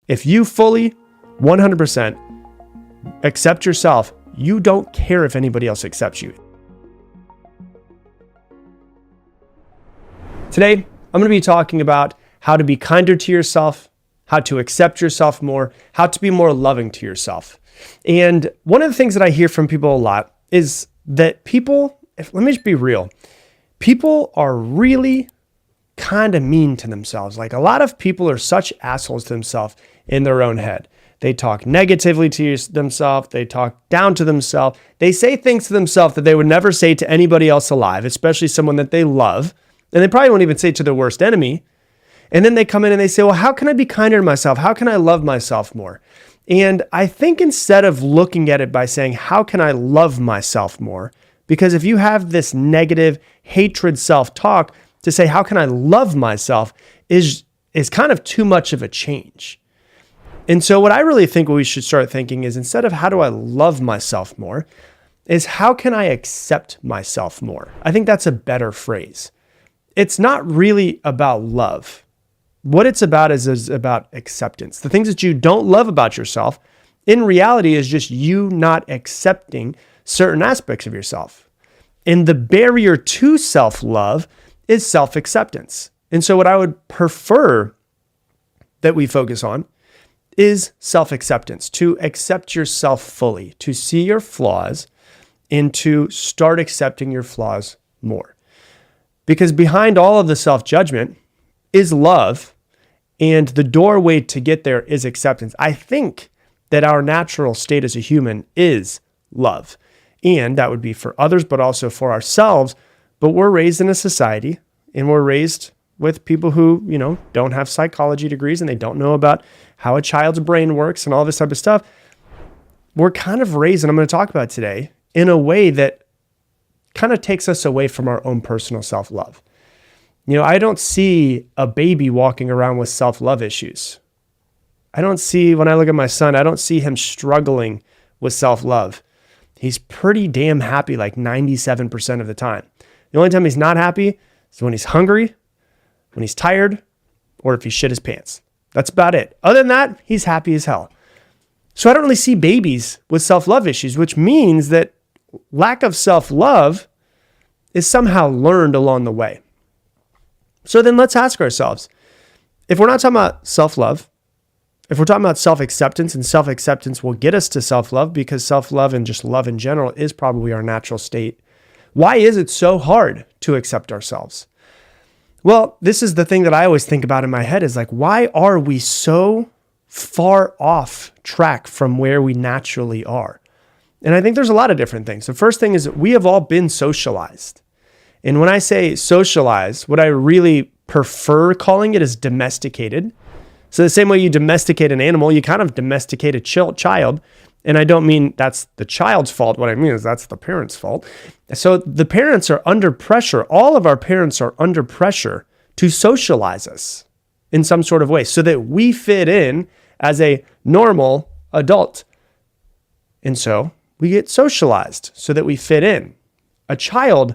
If you fully, 100% accept yourself, you don't care if anybody else accepts you. Today, I'm going to be talking about how to be kinder to yourself, how to accept yourself more, how to be more loving to yourself. And one of the things that I hear from people a lot is that let me just be real, people are really kind of mean to themselves. Like, a lot of people are such assholes to themselves in their own head. They talk negatively to themselves. They talk down to themselves. They say things to themselves that they would never say to anybody else alive, especially someone that they love. And they probably won't even say to their worst enemy. And then they come in and they say, well, how can I be kinder to myself? How can I love myself more? And I think instead of looking at it by saying, how can I love myself more? Because if you have this negative hatred self-talk, to say, how can I love myself is kind of too much of a change. And so what I really think what we should start thinking is, instead of how do I love myself more, is how can I accept myself more? I think that's a better phrase. It's not really about love. What it's about is about acceptance. The things that you don't love about yourself, in reality, is just you not accepting certain aspects of yourself. And the barrier to self-love is self-acceptance. And so what I would prefer that we focus on is self-acceptance, to accept yourself fully, to see your flaws and to start accepting your flaws more. Because behind all of the self-judgment is love, and the doorway to get there is acceptance. I think that our natural state as a human is love. And that would be for others, but also for ourselves. But we're raised in a society, and we're raised with people who, don't have psychology degrees, and they don't know about how a child's brain works and all this type of stuff. We're kind of raised, and I'm going to talk about today, in a way that kind of takes us away from our own personal self-love. I don't see a baby walking around with self-love issues. When I look at my son, I don't see him struggling with self-love. He's pretty damn happy like 97% of the time. The only time he's not happy is when he's hungry, when he's tired, or if he shit his pants. That's about it. Other than that, he's happy as hell. So I don't really see babies with self-love issues, which means that lack of self-love is somehow learned along the way. So then let's ask ourselves, if we're not talking about self-love, if we're talking about self-acceptance, and self-acceptance will get us to self-love, because self-love and just love in general is probably our natural state, why is it so hard to accept ourselves? Well, this is the thing that I always think about in my head, is like, why are we so far off track from where we naturally are? And I think there's a lot of different things. The first thing is that we have all been socialized. And when I say socialized, what I really prefer calling it is domesticated. So the same way you domesticate an animal, you kind of domesticate a child. And I don't mean that's the child's fault. What I mean is that's the parent's fault. So the parents are under pressure. All of our parents are under pressure to socialize us in some sort of way so that we fit in as a normal adult. And so we get socialized so that we fit in. A child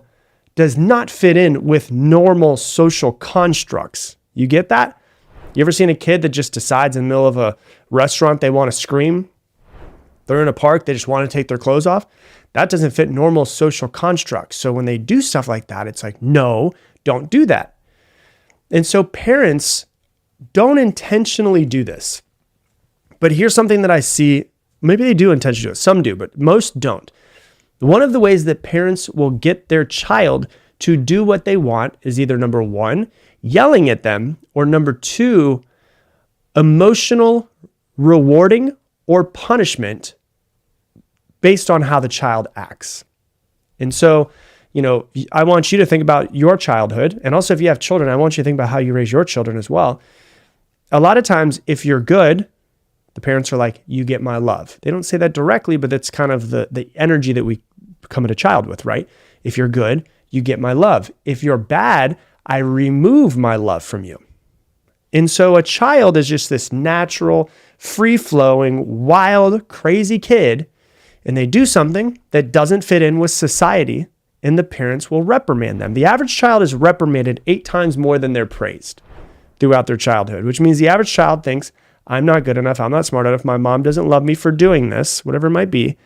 does not fit in with normal social constructs. You get that? You ever seen a kid that just decides in the middle of a restaurant they want to scream? They're in a park, they just want to take their clothes off. That doesn't fit normal social constructs. So when they do stuff like that, it's like, no, don't do that. And so parents don't intentionally do this. But here's something that I see. Maybe they do intentionally do it. Some do, but most don't. One of the ways that parents will get their child to do what they want is either, number one, yelling at them, or number two, emotional rewarding or punishment based on how the child acts. And so, I want you to think about your childhood. And also, if you have children, I want you to think about how you raise your children as well. A lot of times, if you're good, the parents are like, you get my love. They don't say that directly, but that's kind of the energy that we come at a child with, right? If you're good, you get my love. If you're bad, I remove my love from you. And so a child is just this natural, free-flowing, wild, crazy kid, and they do something that doesn't fit in with society, and the parents will reprimand them. The average child is reprimanded 8 times more than they're praised throughout their childhood, which means the average child thinks, I'm not good enough, I'm not smart enough, my mom doesn't love me for doing this, whatever it might be,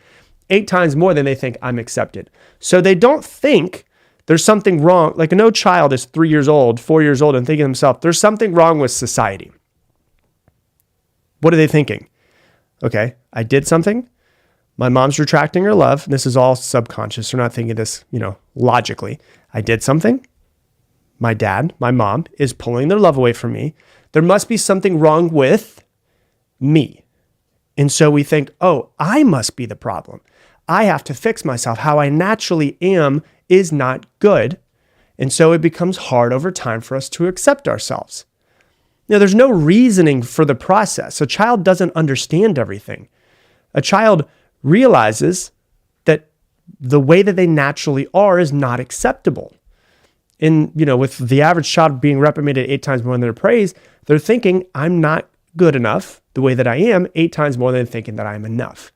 8 times more than they think I'm accepted. So they don't think there's something wrong. Like no child is 3 years old, 4 years old and thinking to himself, there's something wrong with society. What are they thinking? Okay, I did something. My mom's retracting her love. This is all subconscious. They're not thinking this, logically. I did something. My dad, my mom is pulling their love away from me. There must be something wrong with me. And so we think, oh, I must be the problem. I have to fix myself. How I naturally am is not good. And so it becomes hard over time for us to accept ourselves. There's no reasoning for the process. A child doesn't understand everything. A child realizes that the way that they naturally are is not acceptable. And, with the average child being reprimanded 8 times more than they're praised, they're thinking, I'm not good enough the way that I am 8 times more than thinking that I'm enough.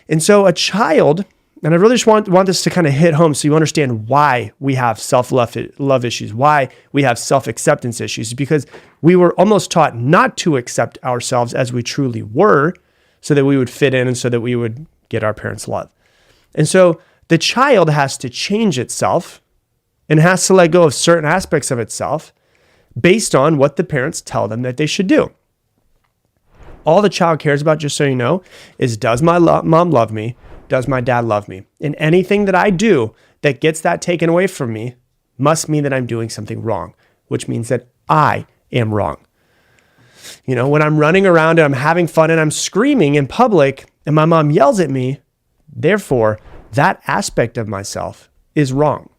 And so a child, and I really just want this to kind of hit home so you understand why we have self-love issues, why we have self-acceptance issues, because we were almost taught not to accept ourselves as we truly were so that we would fit in and so that we would get our parents' love. And so the child has to change itself and has to let go of certain aspects of itself based on what the parents tell them that they should do. All the child cares about, just so you know, is does my mom love me? Does my dad love me? And anything that I do that gets that taken away from me must mean that I'm doing something wrong, which means that I am wrong. When I'm running around and I'm having fun and I'm screaming in public and my mom yells at me, therefore, that aspect of myself is wrong.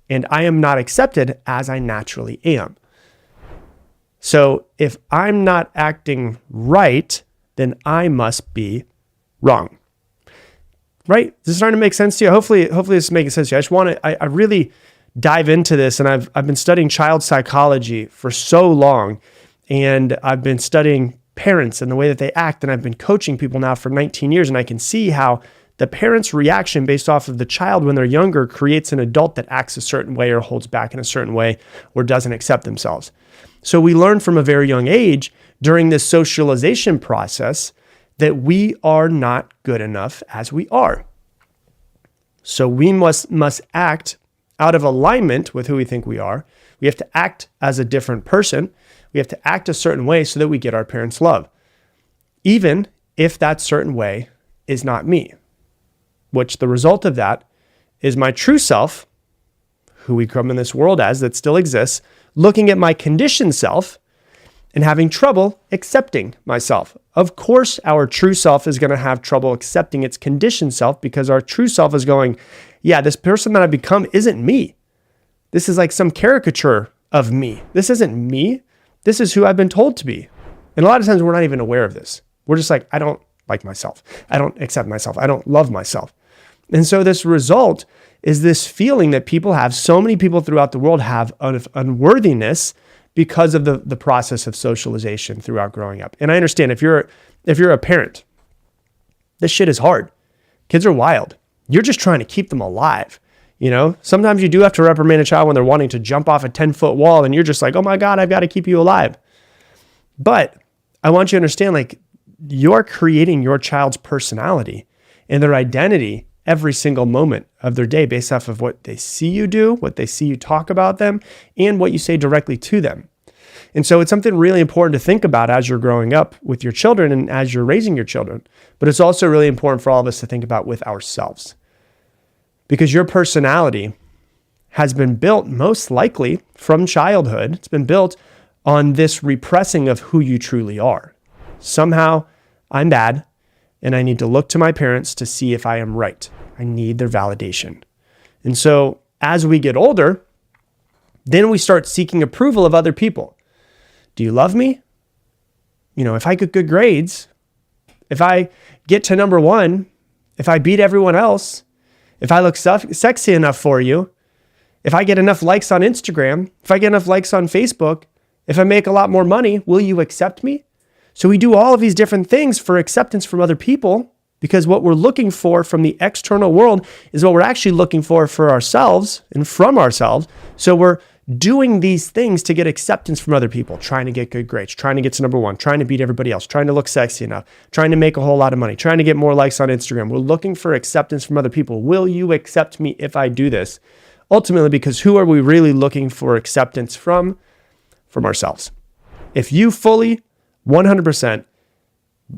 And I am not accepted as I naturally am. So if I'm not acting right, then I must be wrong. Right? Is this starting to make sense to you? Hopefully this is making sense to you. I really dive into this, and I've been studying child psychology for so long, and I've been studying parents and the way that they act, and I've been coaching people now for 19 years, and I can see how the parent's reaction based off of the child when they're younger creates an adult that acts a certain way or holds back in a certain way or doesn't accept themselves. So we learn from a very young age during this socialization process that we are not good enough as we are. So we must act out of alignment with who we think we are. We have to act as a different person. We have to act a certain way so that we get our parents' love, even if that certain way is not me, which the result of that is my true self, who we come in this world as, that still exists, looking at my conditioned self and having trouble accepting myself. Of course, our true self is going to have trouble accepting its conditioned self because our true self is going, yeah, this person that I've become isn't me. This is like some caricature of me. This isn't me. This is who I've been told to be. And a lot of times we're not even aware of this. We're just like, I don't like myself. I don't accept myself. I don't love myself. And so this result is this feeling that people have, so many people throughout the world have of unworthiness because of the process of socialization throughout growing up. And I understand if you're a parent, this shit is hard. Kids are wild. You're just trying to keep them alive. Sometimes you do have to reprimand a child when they're wanting to jump off a 10-foot wall and you're just like, oh my God, I've got to keep you alive. But I want you to understand, you're creating your child's personality and their identity every single moment of their day based off of what they see you do, what they see you talk about them, and what you say directly to them. And so it's something really important to think about as you're growing up with your children and as you're raising your children. But it's also really important for all of us to think about with ourselves. Because your personality has been built most likely from childhood. It's been built on this repressing of who you truly are. Somehow I'm bad and I need to look to my parents to see if I am right. I need their validation. And so as we get older, then we start seeking approval of other people. Do you love me? If I get good grades, if I get to number 1, if I beat everyone else, if I look sexy enough for you, if I get enough likes on Instagram, if I get enough likes on Facebook, if I make a lot more money, will you accept me? So we do all of these different things for acceptance from other people because what we're looking for from the external world is what we're actually looking for ourselves and from ourselves. So we're doing these things to get acceptance from other people, trying to get good grades, trying to get to number one, trying to beat everybody else, trying to look sexy enough, trying to make a whole lot of money, trying to get more likes on Instagram. We're looking for acceptance from other people. Will you accept me if I do this? Ultimately, because who are we really looking for acceptance from? From ourselves. If you fully, 100%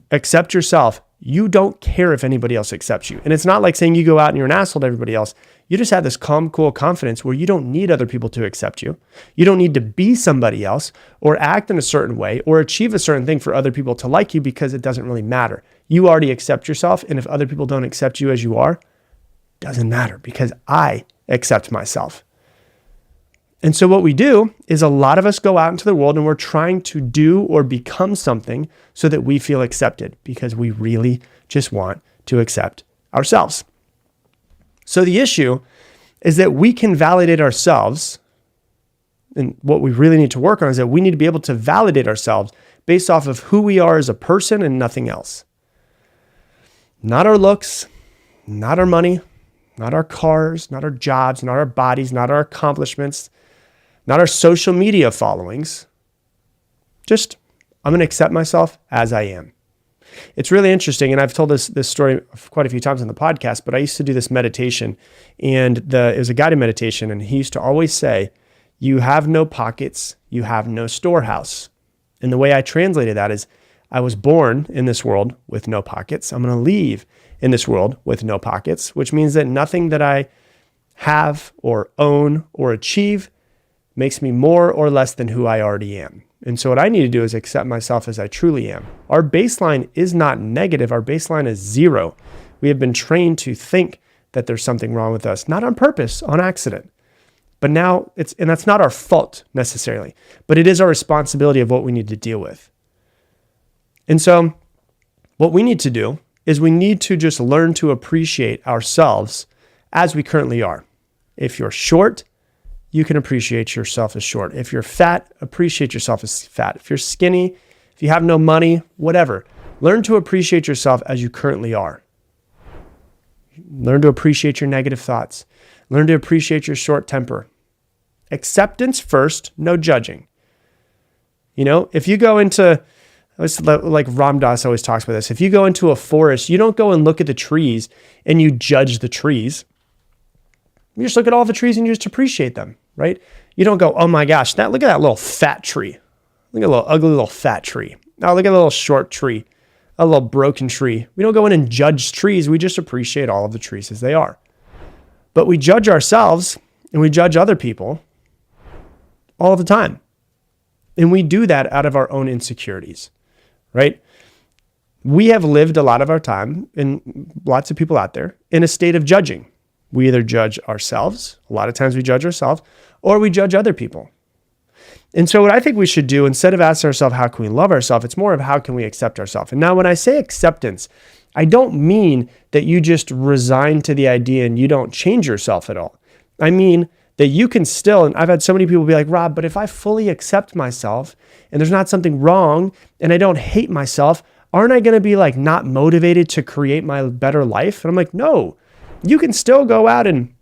accept yourself, you don't care if anybody else accepts you. And it's not like saying you go out and you're an asshole to everybody else. You just have this calm, cool confidence where you don't need other people to accept you. You don't need to be somebody else or act in a certain way or achieve a certain thing for other people to like you, because it doesn't really matter. You already accept yourself. And if other people don't accept you as you are, it doesn't matter, because I accept myself. And so what we do is a lot of us go out into the world and we're trying to do or become something so that we feel accepted, because we really just want to accept ourselves. So the issue is that we can validate ourselves. And what we really need to work on is that we need to be able to validate ourselves based off of who we are as a person and nothing else. Not our looks, not our money, not our cars, not our jobs, not our bodies, not our accomplishments, not our social media followings. Just, I'm going to accept myself as I am. It's really interesting, and I've told this story quite a few times on the podcast, but I used to do this meditation, and it was a guided meditation, and he used to always say, you have no pockets, you have no storehouse. And the way I translated that is, I was born in this world with no pockets. I'm going to leave in this world with no pockets, which means that nothing that I have or own or achieve makes me more or less than who I already am. And so what I need to do is accept myself as I truly am. Our baseline is not negative. Our baseline is zero. We have been trained to think that there's something wrong with us, not on purpose, on accident. But now and that's not our fault necessarily, but it is our responsibility of what we need to deal with. And so what we need to do is we need to just learn to appreciate ourselves as we currently are. If you're short, you can appreciate yourself as short. If you're fat, appreciate yourself as fat. If you're skinny, if you have no money, whatever, learn to appreciate yourself as you currently are. Learn to appreciate your negative thoughts. Learn to appreciate your short temper. Acceptance first, no judging. You know, if you go into, like Ram Dass always talks about this, if you go into a forest, you don't go and look at the trees and you judge the trees. You just look at all the trees and you just appreciate them, right? You don't go, oh my gosh, look at that little fat tree. Look at a little ugly little fat tree. Now look at a little short tree, a little broken tree. We don't go in and judge trees. We just appreciate all of the trees as they are. But we judge ourselves and we judge other people all the time. And we do that out of our own insecurities, right? We have lived a lot of our time, and lots of people out there, in a state of judging. We either judge ourselves, a lot of times we judge ourselves, or we judge other people. And so what I think we should do, instead of asking ourselves, how can we love ourselves? It's more of how can we accept ourselves? And now when I say acceptance, I don't mean that you just resign to the idea and you don't change yourself at all. I mean that you can still, and I've had so many people be like, Rob, but if I fully accept myself and there's not something wrong and I don't hate myself, aren't I going to be like not motivated to create my better life? And I'm like, no. You can still go out and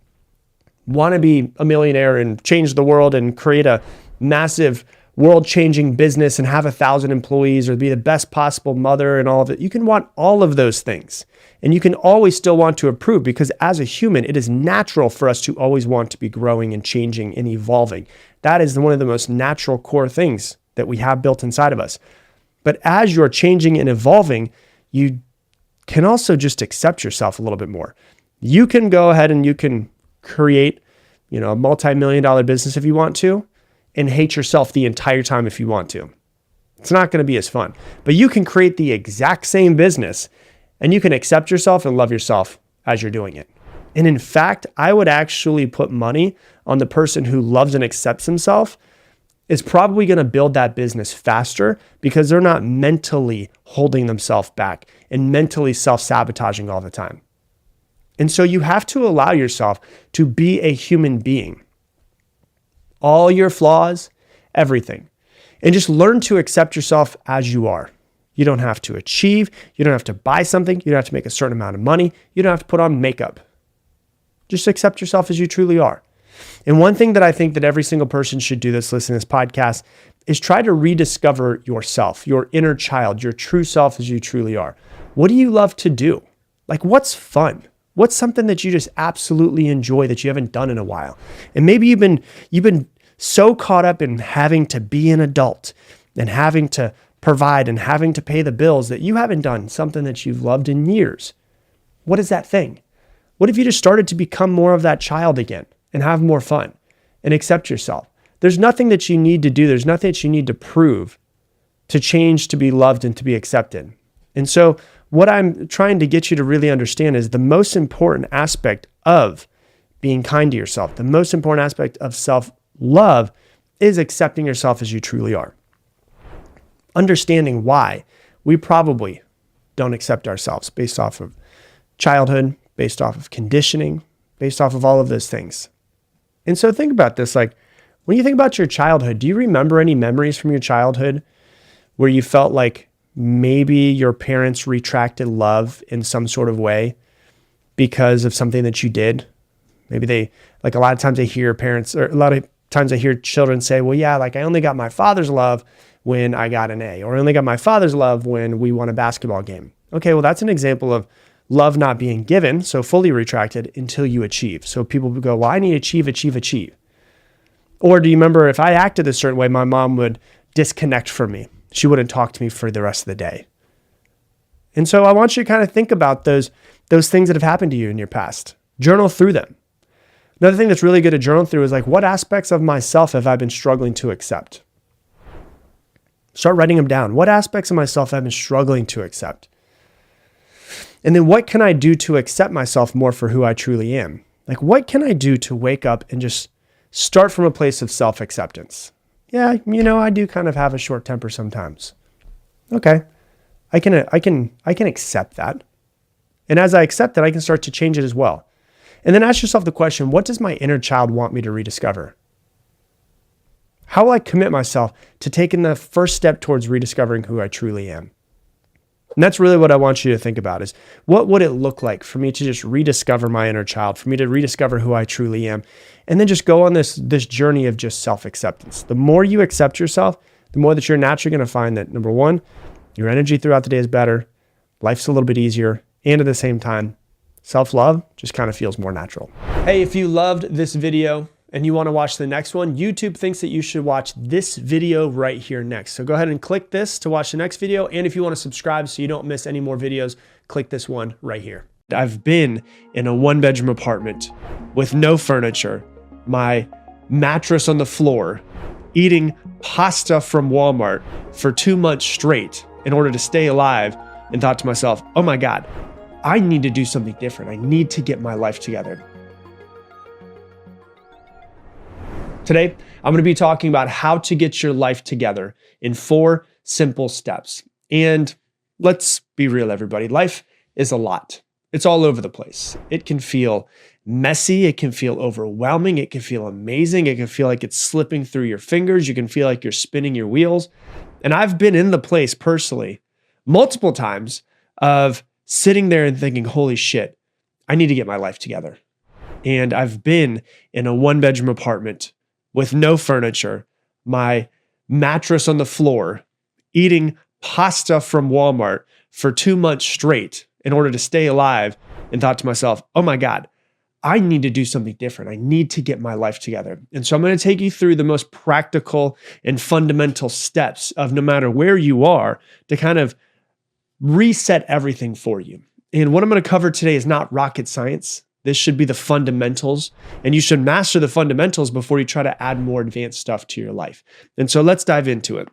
want to be a millionaire and change the world and create a massive world-changing business and have 1,000 employees or be the best possible mother and all of it. You can want all of those things. And you can always still want to improve, because as a human, it is natural for us to always want to be growing and changing and evolving. That is one of the most natural core things that we have built inside of us. But as you're changing and evolving, you can also just accept yourself a little bit more. You can go ahead and you can create, a multi-million-dollar business if you want to, and hate yourself the entire time if you want to. It's not going to be as fun. But you can create the exact same business and you can accept yourself and love yourself as you're doing it. And in fact, I would actually put money on the person who loves and accepts himself is probably going to build that business faster, because they're not mentally holding themselves back and mentally self-sabotaging all the time. And so you have to allow yourself to be a human being. All your flaws, everything. And just learn to accept yourself as you are. You don't have to achieve. You don't have to buy something. You don't have to make a certain amount of money. You don't have to put on makeup. Just accept yourself as you truly are. And one thing that I think that every single person should do that's listening to this podcast is try to rediscover yourself, your inner child, your true self as you truly are. What do you love to do? Like, what's fun? What's something that you just absolutely enjoy that you haven't done in a while? And maybe you've been so caught up in having to be an adult and having to provide and having to pay the bills that you haven't done something that you've loved in years. What is that thing? What if you just started to become more of that child again and have more fun and accept yourself? There's nothing that you need to do. There's nothing that you need to prove to change, to be loved, and to be accepted. And so what I'm trying to get you to really understand is the most important aspect of being kind to yourself, the most important aspect of self-love is accepting yourself as you truly are. Understanding why we probably don't accept ourselves based off of childhood, based off of conditioning, based off of all of those things. And so think about this, like when you think about your childhood, do you remember any memories from your childhood where you felt like maybe your parents retracted love in some sort of way because of something that you did? Maybe they, like a lot of times I hear parents, or a lot of times I hear children say, well, yeah, like I only got my father's love when I got an A, or I only got my father's love when we won a basketball game. Okay, well, that's an example of love not being given, so fully retracted until you achieve. So people would go, well, I need to achieve. Or do you remember if I acted a certain way, my mom would disconnect from me. She wouldn't talk to me for the rest of the day. And so I want you to kind of think about those things that have happened to you in your past. Journal through them. Another thing that's really good to journal through is like, what aspects of myself have I been struggling to accept? Start writing them down. What aspects of myself have I been struggling to accept? And then what can I do to accept myself more for who I truly am? Like, what can I do to wake up and just start from a place of self-acceptance? Yeah, I do kind of have a short temper sometimes. Okay, I can accept that. And as I accept that, I can start to change it as well. And then ask yourself the question, what does my inner child want me to rediscover? How will I commit myself to taking the first step towards rediscovering who I truly am? And that's really what I want you to think about is what would it look like for me to just rediscover my inner child, for me to rediscover who I truly am, and then just go on this journey of just self-acceptance. The more you accept yourself, the more that you're naturally going to find that, number one, your energy throughout the day is better, life's a little bit easier, and at the same time, self-love just kind of feels more natural. Hey, if you loved this video and you want to watch the next one, YouTube thinks that you should watch this video right here next. So go ahead and click this to watch the next video. And if you want to subscribe so you don't miss any more videos, click this one right here. I've been in a one-bedroom apartment with no furniture, my mattress on the floor, eating pasta from Walmart for 2 months straight in order to stay alive, and thought to myself, oh my God, I need to do something different. I need to get my life together. Today, I'm going to be talking about how to get your life together in 4 simple steps. And let's be real, everybody. Life is a lot. It's all over the place. It can feel messy. It can feel overwhelming. It can feel amazing. It can feel like it's slipping through your fingers. You can feel like you're spinning your wheels. And I've been in the place personally multiple times of sitting there and thinking, holy shit, I need to get my life together. And I've been in a one-bedroom apartment with no furniture, my mattress on the floor, eating pasta from Walmart for 2 months straight in order to stay alive, and thought to myself, oh my God, I need to do something different. I need to get my life together. And so I'm going to take you through the most practical and fundamental steps of no matter where you are to kind of reset everything for you. And what I'm going to cover today is not rocket science. This should be the fundamentals, and you should master the fundamentals before you try to add more advanced stuff to your life. And so let's dive into it.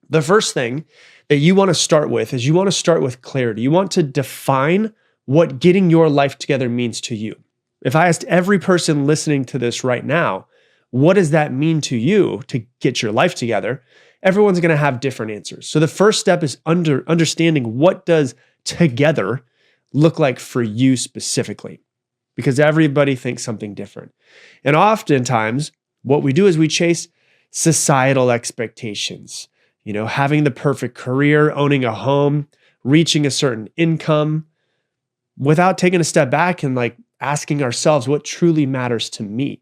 The first thing that you want to start with is you want to start with clarity. You want to define what getting your life together means to you. If I asked every person listening to this right now, what does that mean to you to get your life together? Everyone's going to have different answers. So the first step is understanding what does together look like for you specifically, because everybody thinks something different. And oftentimes what we do is we chase societal expectations, having the perfect career, owning a home, reaching a certain income, without taking a step back and asking ourselves what truly matters to me.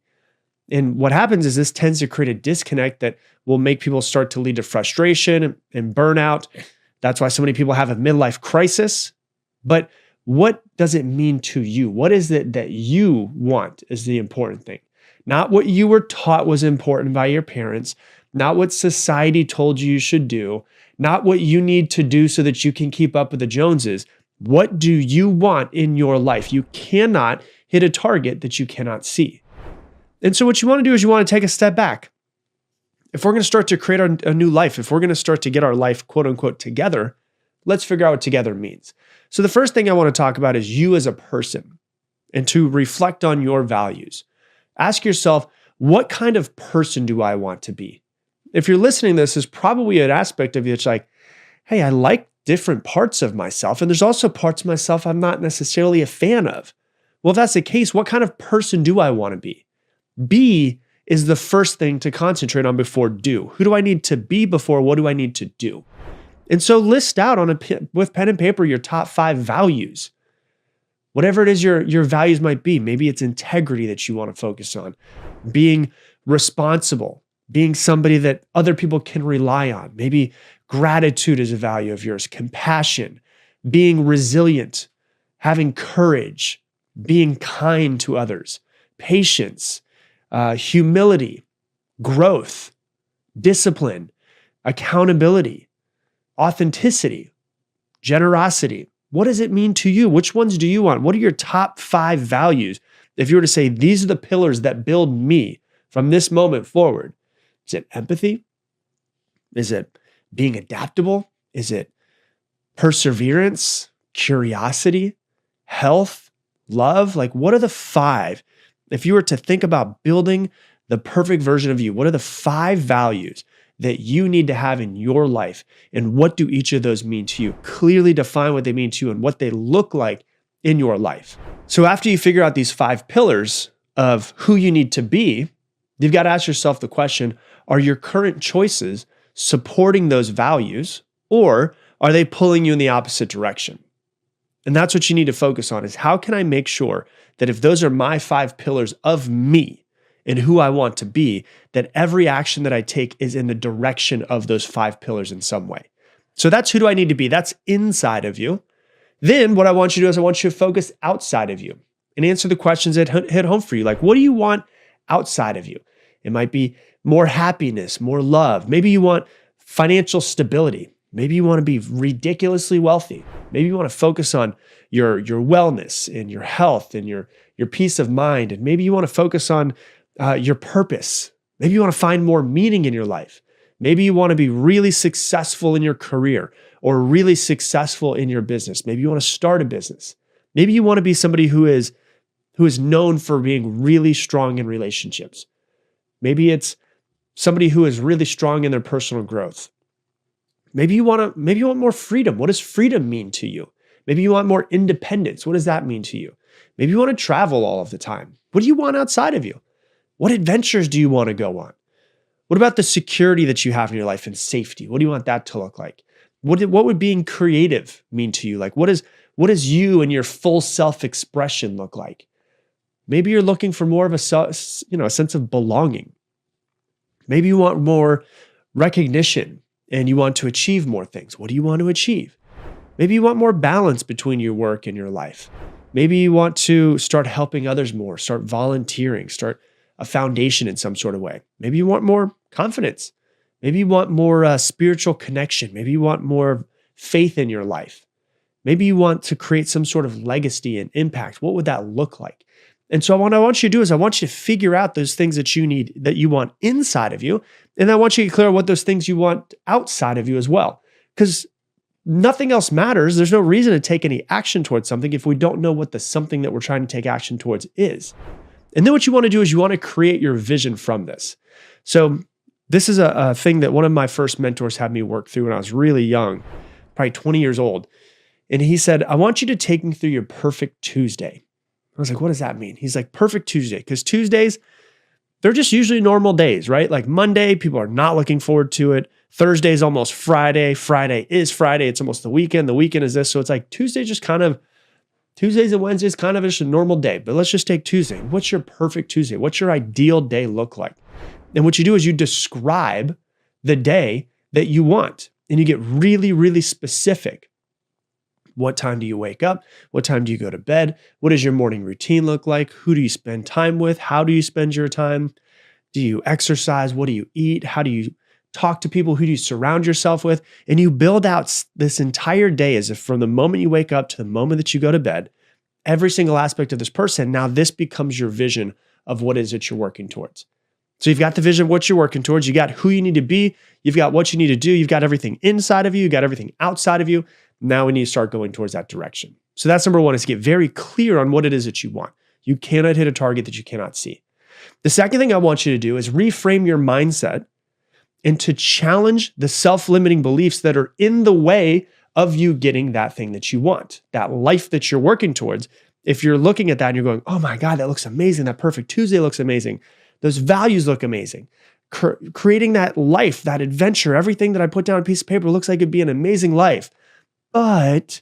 And what happens is this tends to create a disconnect that will make people start to lead to frustration and burnout. That's why so many people have a midlife crisis. But what does it mean to you? What is it that you want is the important thing? Not what you were taught was important by your parents, not what society told you should do, not what you need to do so that you can keep up with the Joneses. What do you want in your life? You cannot hit a target that you cannot see. And so what you want to do is you want to take a step back. If we're going to start to create a new life, if we're going to start to get our life, quote unquote, together, let's figure out what together means. So the first thing I want to talk about is you as a person and to reflect on your values. Ask yourself, what kind of person do I want to be? If you're listening to this, there's probably an aspect of you that's like, hey, I like different parts of myself. And there's also parts of myself I'm not necessarily a fan of. Well, if that's the case, what kind of person do I want to be? Be is the first thing to concentrate on before do. Who do I need to be before what do I need to do? And so list out with pen and paper your top 5 values. Whatever it is your values might be. Maybe it's integrity that you want to focus on. Being responsible. Being somebody that other people can rely on. Maybe gratitude is a value of yours. Compassion. Being resilient. Having courage. Being kind to others. Patience. Humility. Growth. Discipline. Accountability. Authenticity. Generosity. What does it mean to you? Which ones do you want? What are your top 5 values? If you were to say, these are the pillars that build me from this moment forward. Is it empathy? Is it being adaptable? Is it perseverance, curiosity, health, love? Like, what are the 5? If you were to think about building the perfect version of you, what are the 5 values that you need to have in your life? And what do each of those mean to you? Clearly define what they mean to you and what they look like in your life. So after you figure out these 5 pillars of who you need to be, you've got to ask yourself the question, are your current choices supporting those values, or are they pulling you in the opposite direction? And that's what you need to focus on, is how can I make sure that if those are my 5 pillars of me and who I want to be, that every action that I take is in the direction of those 5 pillars in some way. So that's who do I need to be? That's inside of you. Then what I want you to do is I want you to focus outside of you and answer the questions that hit home for you. Like, what do you want outside of you? It might be more happiness, more love. Maybe you want financial stability. Maybe you want to be ridiculously wealthy. Maybe you want to focus on your wellness and your health and your peace of mind. And maybe you want to focus on your purpose. Maybe you want to find more meaning in your life. Maybe you want to be really successful in your career or really successful in your business. Maybe you want to start a business. Maybe you want to be somebody who is known for being really strong in relationships. Maybe it's somebody who is really strong in their personal growth. Maybe you want more freedom. What does freedom mean to you? Maybe you want more independence. What does that mean to you? Maybe you want to travel all of the time. What do you want outside of you? What adventures do you want to go on? What about the security that you have in your life and safety? What do you want that to look like? What would being creative mean to you? Like, what does you and your full self-expression look like? Maybe you're looking for more of a sense of belonging. Maybe you want more recognition and you want to achieve more things. What do you want to achieve? Maybe you want more balance between your work and your life. Maybe you want to start helping others more, start volunteering, start a foundation in some sort of way. Maybe you want more confidence. Maybe you want more spiritual connection. Maybe you want more faith in your life. Maybe you want to create some sort of legacy and impact. What would that look like? And so what I want you to do is I want you to figure out those things that you need, that you want inside of you. And I want you to clear what those things you want outside of you as well. Because nothing else matters. There's no reason to take any action towards something if we don't know what the something that we're trying to take action towards is. And then what you want to do is you want to create your vision from this. So this is a thing that one of my first mentors had me work through when I was really young, probably 20 years old. And he said, I want you to take me through your perfect Tuesday. I was like, what does that mean? He's like, perfect Tuesday. Because Tuesdays, they're just usually normal days, right? Like Monday, people are not looking forward to it. Thursday is almost Friday. Friday is Friday. It's almost the weekend. The weekend is this. So it's like Tuesday just kind of Tuesdays and Wednesdays kind of just a normal day, but let's just take Tuesday. What's your perfect Tuesday? What's your ideal day look like? And what you do is you describe the day that you want, and you get really, really specific. What time do you wake up? What time do you go to bed? What does your morning routine look like? Who do you spend time with? How do you spend your time? Do you exercise? What do you eat? How do you talk to people? Who do you surround yourself with? And you build out this entire day as if from the moment you wake up to the moment that you go to bed, every single aspect of this person. Now this becomes your vision of what it is that you're working towards. So you've got the vision of what you're working towards. You got who you need to be. You've got what you need to do. You've got everything inside of you. You've got everything outside of you. Now we need to start going towards that direction. So that's number one, is get very clear on what it is that you want. You cannot hit a target that you cannot see. The second thing I want you to do is reframe your mindset and to challenge the self-limiting beliefs that are in the way of you getting that thing that you want, that life that you're working towards. If you're looking at that and you're going, oh my God, that looks amazing. That perfect Tuesday looks amazing. Those values look amazing. Creating that life, that adventure, everything that I put down on a piece of paper looks like it'd be an amazing life. But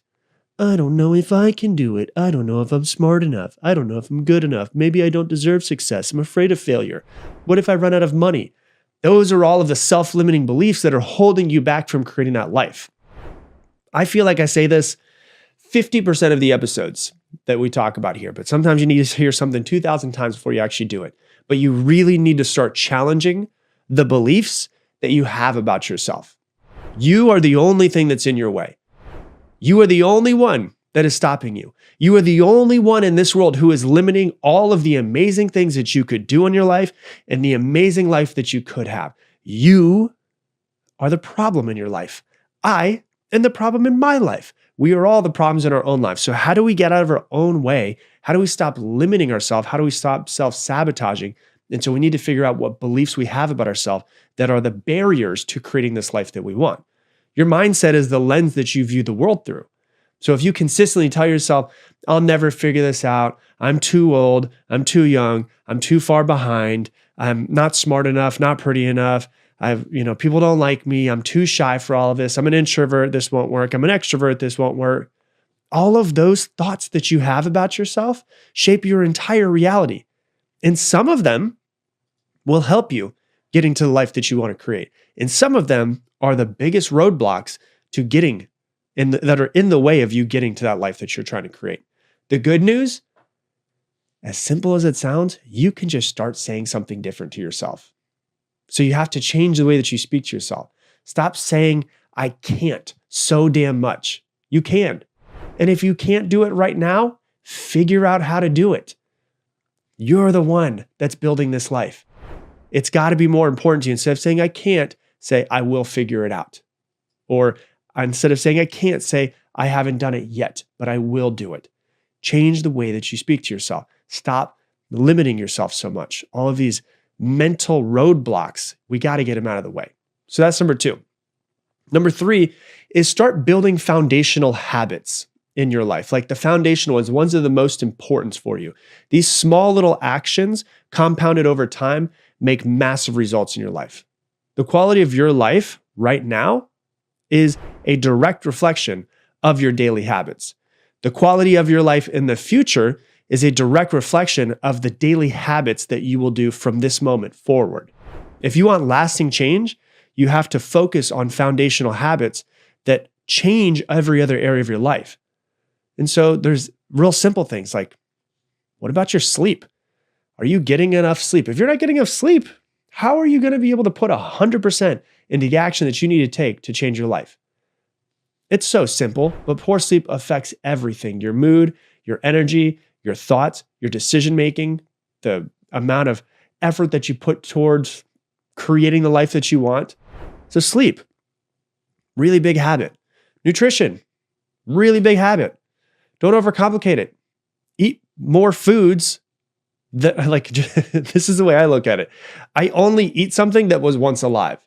I don't know if I can do it. I don't know if I'm smart enough. I don't know if I'm good enough. Maybe I don't deserve success. I'm afraid of failure. What if I run out of money? Those are all of the self-limiting beliefs that are holding you back from creating that life. I feel like I say this 50% of the episodes that we talk about here, but sometimes you need to hear something 2,000 times before you actually do it. But you really need to start challenging the beliefs that you have about yourself. You are the only thing that's in your way. You are the only one that is stopping you. You are the only one in this world who is limiting all of the amazing things that you could do in your life and the amazing life that you could have. You are the problem in your life. I am the problem in my life. We are all the problems in our own lives. So how do we get out of our own way? How do we stop limiting ourselves? How do we stop self-sabotaging? And so we need to figure out what beliefs we have about ourselves that are the barriers to creating this life that we want. Your mindset is the lens that you view the world through. So if you consistently tell yourself, I'll never figure this out, I'm too old, I'm too young, I'm too far behind, I'm not smart enough, not pretty enough, people don't like me, I'm too shy for all of this, I'm an introvert, this won't work, I'm an extrovert, this won't work. All of those thoughts that you have about yourself shape your entire reality. And some of them will help you getting to the life that you want to create. And some of them are the biggest roadblocks to getting that are in the way of you getting to that life that you're trying to create. The good news, as simple as it sounds, you can just start saying something different to yourself. So you have to change the way that you speak to yourself. Stop saying, I can't so damn much. You can. And if you can't do it right now, figure out how to do it. You're the one that's building this life. It's got to be more important to you. Instead of saying, I can't, say, I will figure it out. Or instead of saying, I can't, say, I haven't done it yet, but I will do it. Change the way that you speak to yourself. Stop limiting yourself so much. All of these mental roadblocks, we got to get them out of the way. So that's number 2. Number 3 is start building foundational habits in your life. Like the foundational ones are the most important for you. These small little actions compounded over time make massive results in your life. The quality of your life right now is a direct reflection of your daily habits. The quality of your life in the future is a direct reflection of the daily habits that you will do from this moment forward. If you want lasting change, you have to focus on foundational habits that change every other area of your life. And so there's real simple things like, what about your sleep? Are you getting enough sleep? If you're not getting enough sleep, how are you going to be able to put 100% into the action that you need to take to change your life? It's so simple, but poor sleep affects everything: your mood, your energy, your thoughts, your decision-making, the amount of effort that you put towards creating the life that you want. So sleep, really big habit. Nutrition, really big habit. Don't overcomplicate it. Eat more foods that this is the way I look at it. I only eat something that was once alive.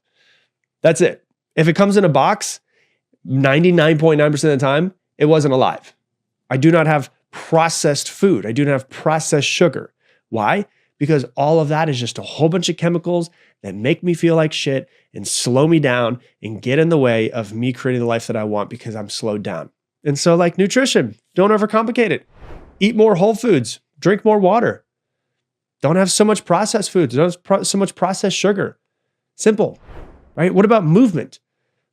That's it. If it comes in a box, 99.9% of the time, it wasn't alive. I do not have processed food. I do not have processed sugar. Why? Because all of that is just a whole bunch of chemicals that make me feel like shit and slow me down and get in the way of me creating the life that I want because I'm slowed down. And so like nutrition, don't overcomplicate it. Eat more whole foods, drink more water. Don't have so much processed foods, don't have so much processed sugar. Simple, right? What about movement?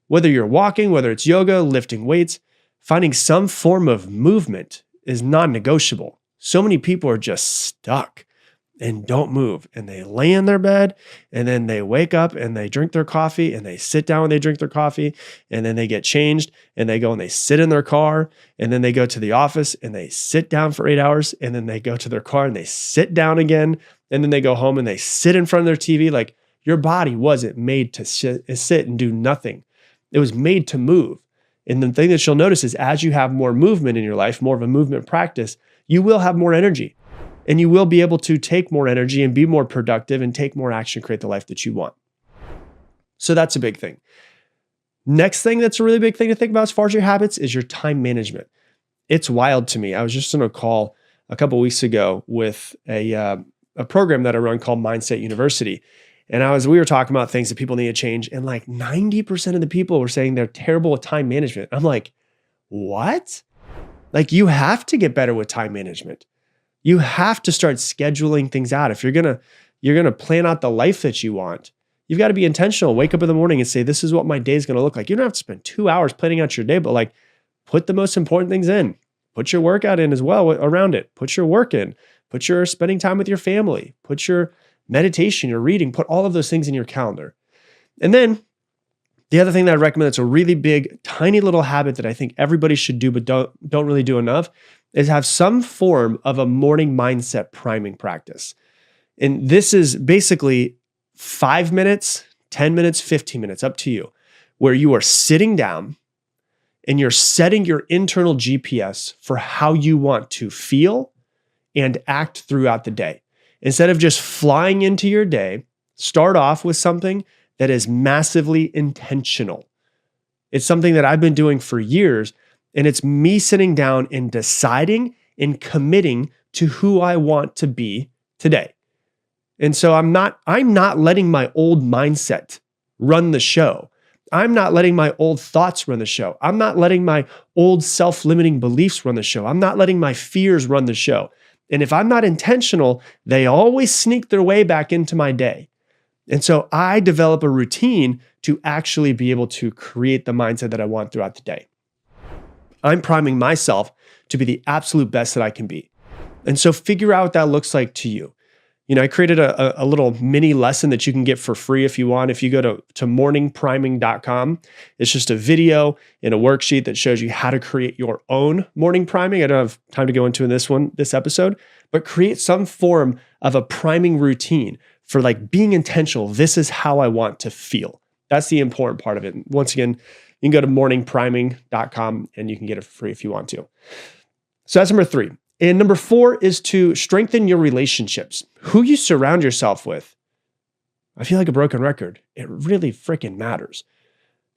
Whether you're walking, whether it's yoga, lifting weights, finding some form of movement is non-negotiable. So many people are just stuck and don't move. And they lay in their bed and then they wake up and they drink their coffee and they sit down when they drink their coffee and then they get changed and they go and they sit in their car and then they go to the office and they sit down for 8 hours and then they go to their car and they sit down again and then they go home and they sit in front of their TV. Like, your body wasn't made to sit and do nothing. It was made to move. And the thing that you'll notice is as you have more movement in your life, more of a movement practice, you will have more energy. And you will be able to take more energy and be more productive and take more action, create the life that you want. So that's a big thing. Next thing that's a really big thing to think about as far as your habits is your time management. It's wild to me. I was just on a call a couple of weeks ago with a program that I run called Mindset University. And we were talking about things that people need to change. And like 90% of the people were saying they're terrible with time management. I'm like, what? Like, you have to get better with time management. You have to start scheduling things out. If you're gonna plan out the life that you want, you've got to be intentional. Wake up in the morning and say, this is what my day is going to look like. You don't have to spend 2 hours planning out your day, but like, put the most important things in. Put your workout in as well around it. Put your work in. Put your spending time with your family. Put your meditation, your reading. Put all of those things in your calendar. And then the other thing that I recommend that's a really big, tiny little habit that I think everybody should do but don't really do enough is have some form of a morning mindset priming practice. And this is basically 5 minutes, 10 minutes, 15 minutes, up to you, where you are sitting down and you're setting your internal GPS for how you want to feel and act throughout the day. Instead of just flying into your day, start off with something that is massively intentional. It's something that I've been doing for years, and it's me sitting down and deciding and committing to who I want to be today. And so I'm not letting my old mindset run the show. I'm not letting my old thoughts run the show. I'm not letting my old self-limiting beliefs run the show. I'm not letting my fears run the show. And if I'm not intentional, they always sneak their way back into my day. And so I develop a routine to actually be able to create the mindset that I want throughout the day. I'm priming myself to be the absolute best that I can be. And so figure out what that looks like to you. You know, I created a little mini lesson that you can get for free if you want. If you go to morningpriming.com, it's just a video and a worksheet that shows you how to create your own morning priming. I don't have time to go into this episode, but create some form of a priming routine for like being intentional. This is how I want to feel. That's the important part of it. Once again, you can go to morningpriming.com and you can get it for free if you want to. So that's number 3. And number 4 is to strengthen your relationships. Who you surround yourself with. I feel like a broken record. It really freaking matters.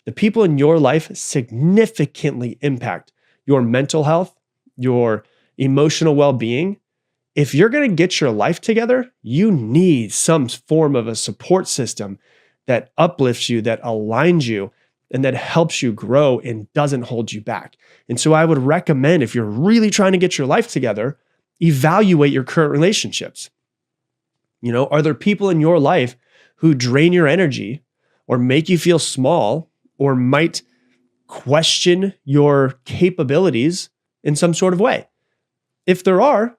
The people in your life significantly impact your mental health, your emotional well-being. If you're going to get your life together, you need some form of a support system that uplifts you, that aligns you, and that helps you grow and doesn't hold you back. And so I would recommend, if you're really trying to get your life together, evaluate your current relationships. You know, are there people in your life who drain your energy or make you feel small or might question your capabilities in some sort of way? If there are,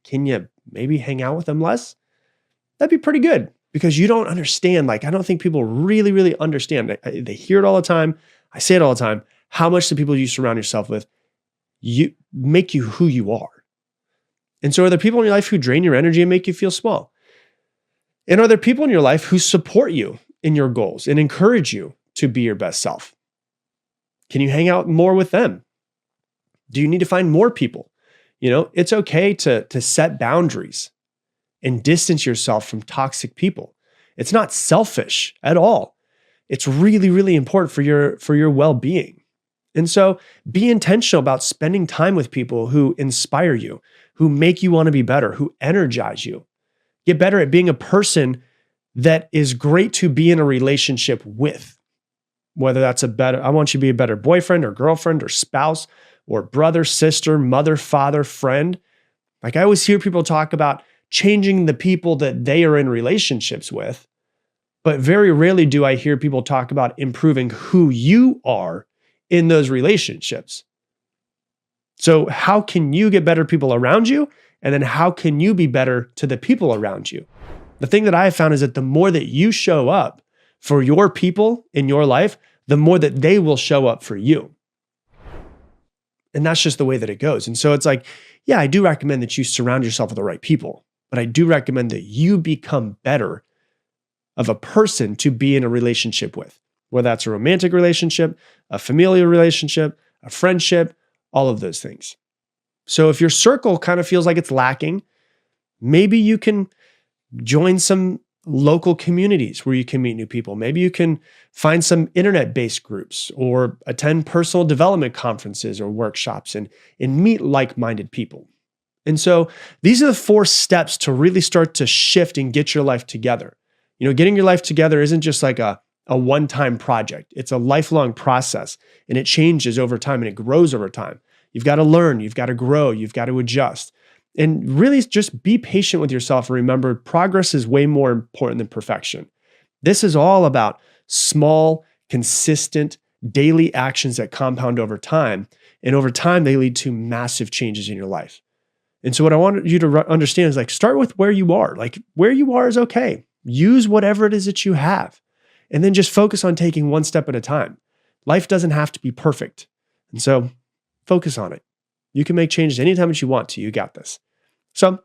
can you maybe hang out with them less? That'd be pretty good, because you don't understand. Like, I don't think people really understand. They hear it all the time. I say it all the time. How much the people you surround yourself with make you who you are. And so are there people in your life who drain your energy and make you feel small? And are there people in your life who support you in your goals and encourage you to be your best self? Can you hang out more with them? Do you need to find more people? You know, it's okay to set boundaries and distance yourself from toxic people. It's not selfish at all. It's really important for your well-being. And so be intentional about spending time with people who inspire you, who make you want to be better, who energize you. Get better at being a person that is great to be in a relationship with. Whether that's I want you to be a better boyfriend or girlfriend or spouse or brother, sister, mother, father, friend. Like I always hear people talk about changing the people that they are in relationships with, but very rarely do I hear people talk about improving who you are in those relationships. So how can you get better people around you? And then how can you be better to the people around you? The thing that I have found is that the more that you show up for your people in your life, the more that they will show up for you. And that's just the way that it goes. And so it's like, yeah, I do recommend that you surround yourself with the right people, but I do recommend that you become better of a person to be in a relationship with, whether that's a romantic relationship, a familial relationship, a friendship, all of those things. So if your circle kind of feels like it's lacking, maybe you can join some local communities where you can meet new people. Maybe you can find some internet-based groups or attend personal development conferences or workshops and meet like-minded people. And so these are the 4 steps to really start to shift and get your life together. You know, getting your life together isn't just like a one-time project. It's a lifelong process, and it changes over time and it grows over time. You've got to learn, you've got to grow, you've got to adjust. And really just be patient with yourself and remember progress is way more important than perfection. This is all about small, consistent, daily actions that compound over time. And over time, they lead to massive changes in your life. And so what I want you to understand is like, start with where you are. Like where you are is okay. Use whatever it is that you have. And then just focus on taking one step at a time. Life doesn't have to be perfect. And so focus on it. You can make changes anytime that you want to. You got this. So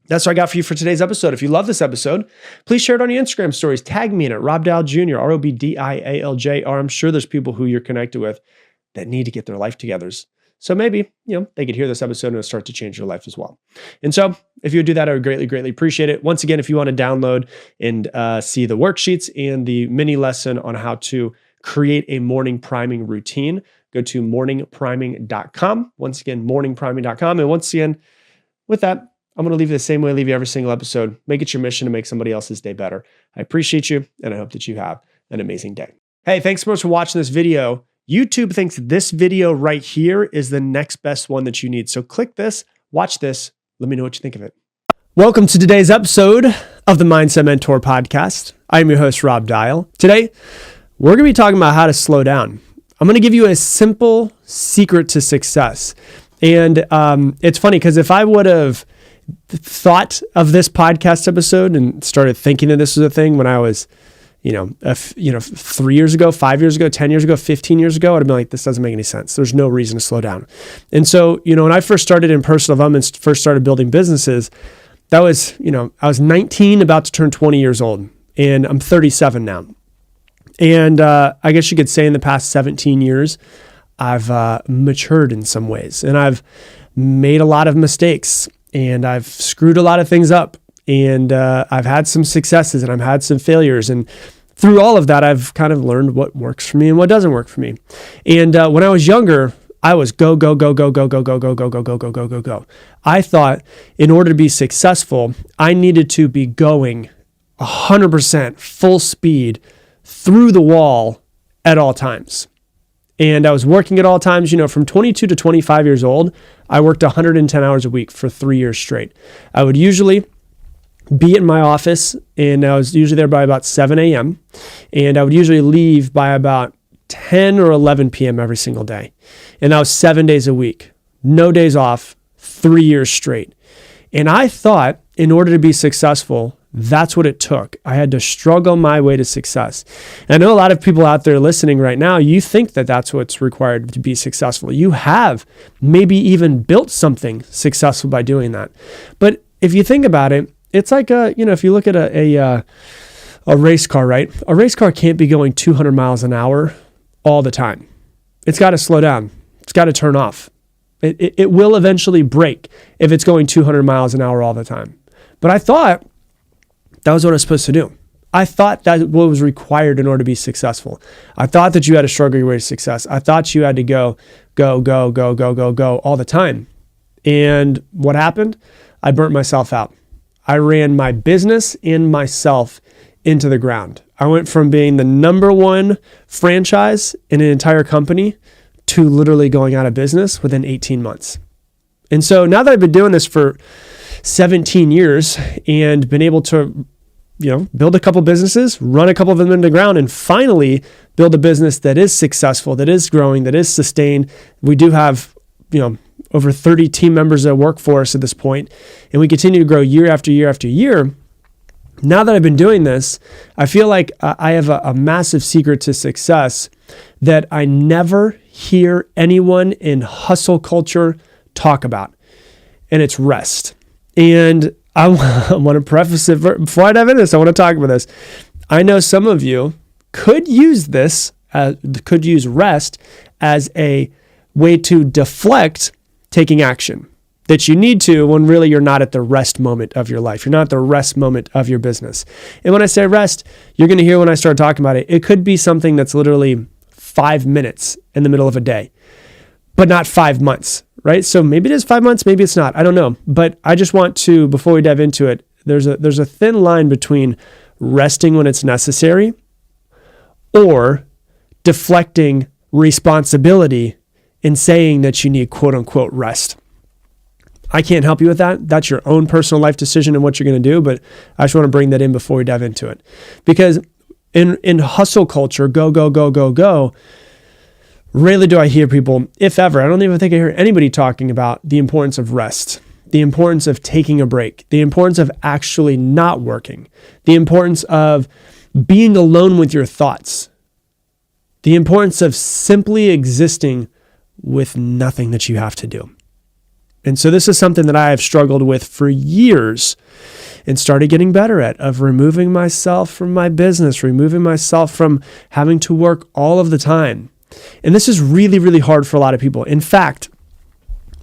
that's what I got for you for today's episode. If you love this episode, please share it on your Instagram stories. Tag me in it, Rob Dial Jr., ROBDIALJR. I'm sure there's people who you're connected with that need to get their life together. So maybe, they could hear this episode and it'll start to change your life as well. And so if you would do that, I would greatly, greatly appreciate it. Once again, if you want to download and see the worksheets and the mini lesson on how to create a morning priming routine, go to morningpriming.com. Once again, morningpriming.com. And once again, with that, I'm going to leave you the same way I leave you every single episode. Make it your mission to make somebody else's day better. I appreciate you, and I hope that you have an amazing day. Hey, thanks so much for watching this video. YouTube thinks this video right here is the next best one that you need. So click this, watch this, let me know what you think of it. Welcome to today's episode of the Mindset Mentor Podcast. I'm your host, Rob Dial. Today, we're going to be talking about how to slow down. I'm going to give you a simple secret to success. And it's funny because if I would have thought of this podcast episode and started thinking that this was a thing when I was, 3 years ago, 5 years ago, 10 years ago, 15 years ago, I'd have been like, this doesn't make any sense. There's no reason to slow down. And so, when I first started in personal development, first started building businesses, that was, I was 19, about to turn 20 years old, and I'm 37 now. And I guess you could say in the past 17 years, I've matured in some ways, and I've made a lot of mistakes, and I've screwed a lot of things up, and I've had some successes, and I've had some failures, and through all of that, I've kind of learned what works for me and what doesn't work for me. And when I was younger, I was go, go, go, go, go, go, go, go, go, go, go, go, go, go, go. I thought in order to be successful, I needed to be going 100% full speed through the wall at all times. And I was working at all times, from 22 to 25 years old, I worked 110 hours a week for 3 years straight. I would usually be in my office, and I was usually there by about 7 a.m. And I would usually leave by about 10 or 11 p.m. every single day. And that was 7 days a week, no days off, 3 years straight. And I thought in order to be successful, that's what it took. I had to struggle my way to success. And I know a lot of people out there listening right now, you think that that's what's required to be successful. You have maybe even built something successful by doing that. But if you think about it, it's like, if you look at a race car, right? A race car can't be going 200 miles an hour all the time. It's got to slow down. It's got to turn off. It will eventually break if it's going 200 miles an hour all the time. But I thought that was what I was supposed to do. I thought that what was required in order to be successful. I thought that you had to struggle your way to success. I thought you had to go all the time. And what happened? I burnt myself out. I ran my business and myself into the ground. I went from being the number one franchise in an entire company to literally going out of business within 18 months. And so now that I've been doing this for 17 years and been able to, build a couple businesses, run a couple of them into the ground, and finally build a business that is successful, that is growing, that is sustained. We do have, over 30 team members that work for us at this point, and we continue to grow year after year after year. Now that I've been doing this, I feel like I have a massive secret to success that I never hear anyone in hustle culture talk about, and it's rest. And I want to preface it before I dive into this. I want to talk about this. I know some of you could use rest as a way to deflect taking action that you need to when really you're not at the rest moment of your life. You're not at the rest moment of your business. And when I say rest, you're going to hear when I start talking about it, it could be something that's literally 5 minutes in the middle of a day, but not 5 months. Right? So maybe it is 5 months, maybe it's not. I don't know. But I just want to, before we dive into it, there's a thin line between resting when it's necessary or deflecting responsibility and saying that you need quote unquote rest. I can't help you with that. That's your own personal life decision and what you're going to do. But I just want to bring that in before we dive into it. Because in hustle culture, go, go, go, go, go, rarely do I hear people, if ever, I don't even think I hear anybody talking about the importance of rest, the importance of taking a break, the importance of actually not working, the importance of being alone with your thoughts, the importance of simply existing with nothing that you have to do. And so this is something that I have struggled with for years and started getting better at, of removing myself from my business, removing myself from having to work all of the time. And this is really, really hard for a lot of people. In fact,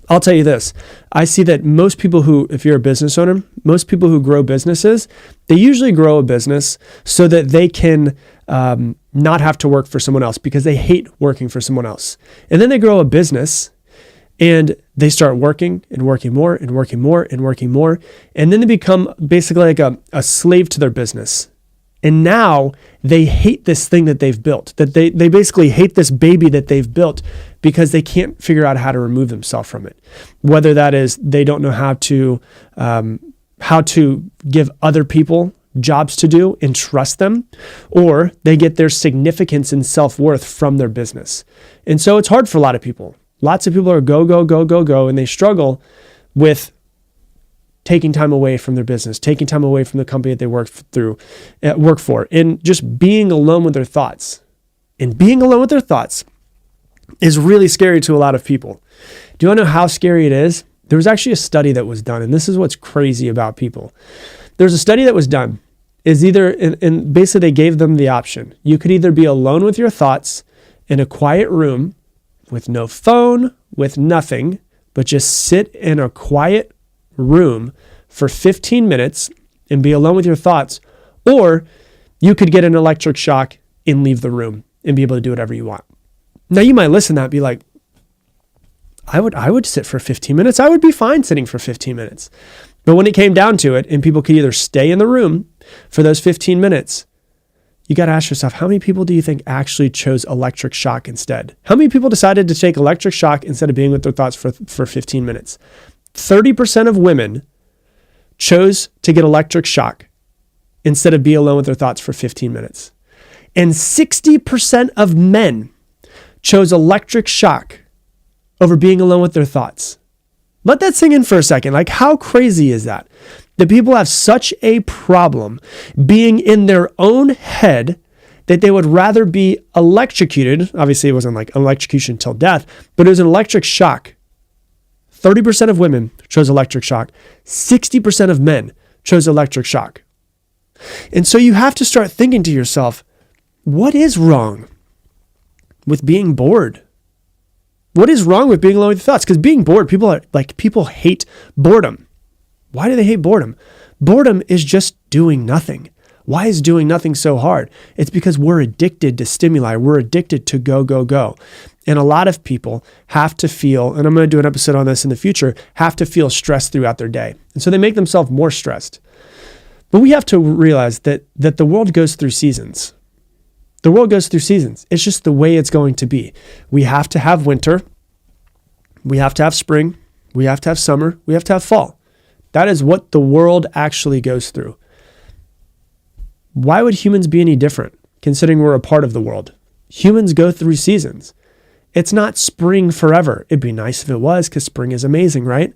I'll tell you this. I see that most people who, if you're a business owner, most people who grow businesses, they usually grow a business so that they can not have to work for someone else because they hate working for someone else. And then they grow a business and they start working and working more and working more and working more. And then they become basically like a slave to their business. And now they hate this thing that they've built, that they basically hate this baby that they've built because they can't figure out how to remove themselves from it. Whether that is they don't know how to give other people jobs to do and trust them, or they get their significance and self-worth from their business. And so it's hard for a lot of people. Lots of people are go, go, go, go, go, and they struggle with taking time away from their business, taking time away from the company that they work for, and just being alone with their thoughts. And being alone with their thoughts is really scary to a lot of people. Do you want to know how scary it is? There was actually a study that was done, and this is what's crazy about people. There's a study that was done, and basically they gave them the option. You could either be alone with your thoughts in a quiet room with no phone, with nothing, but just sit in a quiet room for 15 minutes and be alone with your thoughts, or you could get an electric shock and leave the room and be able to do whatever you want. Now you might listen to that and be like, I would sit for 15 minutes. I would be fine sitting for 15 minutes. But when it came down to it and people could either stay in the room for those 15 minutes, you got to ask yourself, how many people do you think actually chose electric shock instead? How many people decided to take electric shock instead of being with their thoughts for 15 minutes? 30% of women chose to get electric shock instead of be alone with their thoughts for 15 minutes. And 60% of men chose electric shock over being alone with their thoughts. Let that sink in for a second. Like, how crazy is that? That people have such a problem being in their own head that they would rather be electrocuted. Obviously, it wasn't like electrocution till death, but it was an electric shock. 30% of women chose electric shock. 60% of men chose electric shock. And so you have to start thinking to yourself, what is wrong with being bored? What is wrong with being alone with your thoughts? Because being bored, people hate boredom. Why do they hate boredom? Boredom is just doing nothing. Why is doing nothing so hard? It's because we're addicted to stimuli. We're addicted to go, go, go. And a lot of people have to feel, and I'm going to do an episode on this in the future, have to feel stressed throughout their day. And so they make themselves more stressed. But we have to realize that the world goes through seasons. The world goes through seasons. It's just the way it's going to be. We have to have winter. We have to have spring. We have to have summer. We have to have fall. That is what the world actually goes through. Why would humans be any different, considering we're a part of the world? Humans go through seasons. It's not spring forever. It'd be nice if it was, because spring is amazing, right?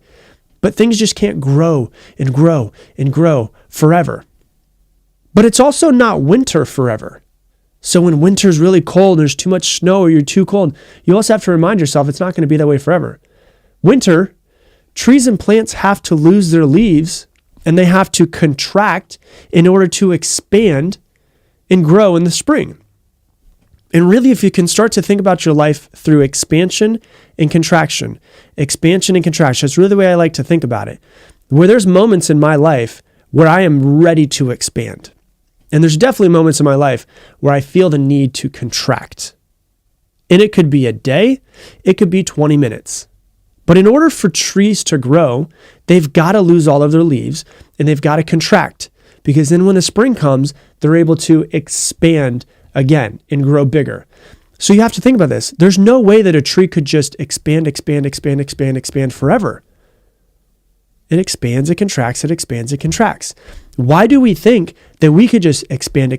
But things just can't grow and grow and grow forever. But it's also not winter forever. So when winter's really cold, and there's too much snow, or you're too cold, you also have to remind yourself it's not going to be that way forever. Winter, trees and plants have to lose their leaves, and they have to contract in order to expand and grow in the spring. And really, if you can start to think about your life through expansion and contraction, that's really the way I like to think about it. Where there's moments in my life where I am ready to expand. And there's definitely moments in my life where I feel the need to contract. And it could be a day, it could be 20 minutes. But in order for trees to grow, they've got to lose all of their leaves and they've got to contract, because then when the spring comes, they're able to expand again and grow bigger. So you have to think about this. There's no way that a tree could just expand forever. It expands, it contracts, it expands, it contracts. Why do we think that we could just expand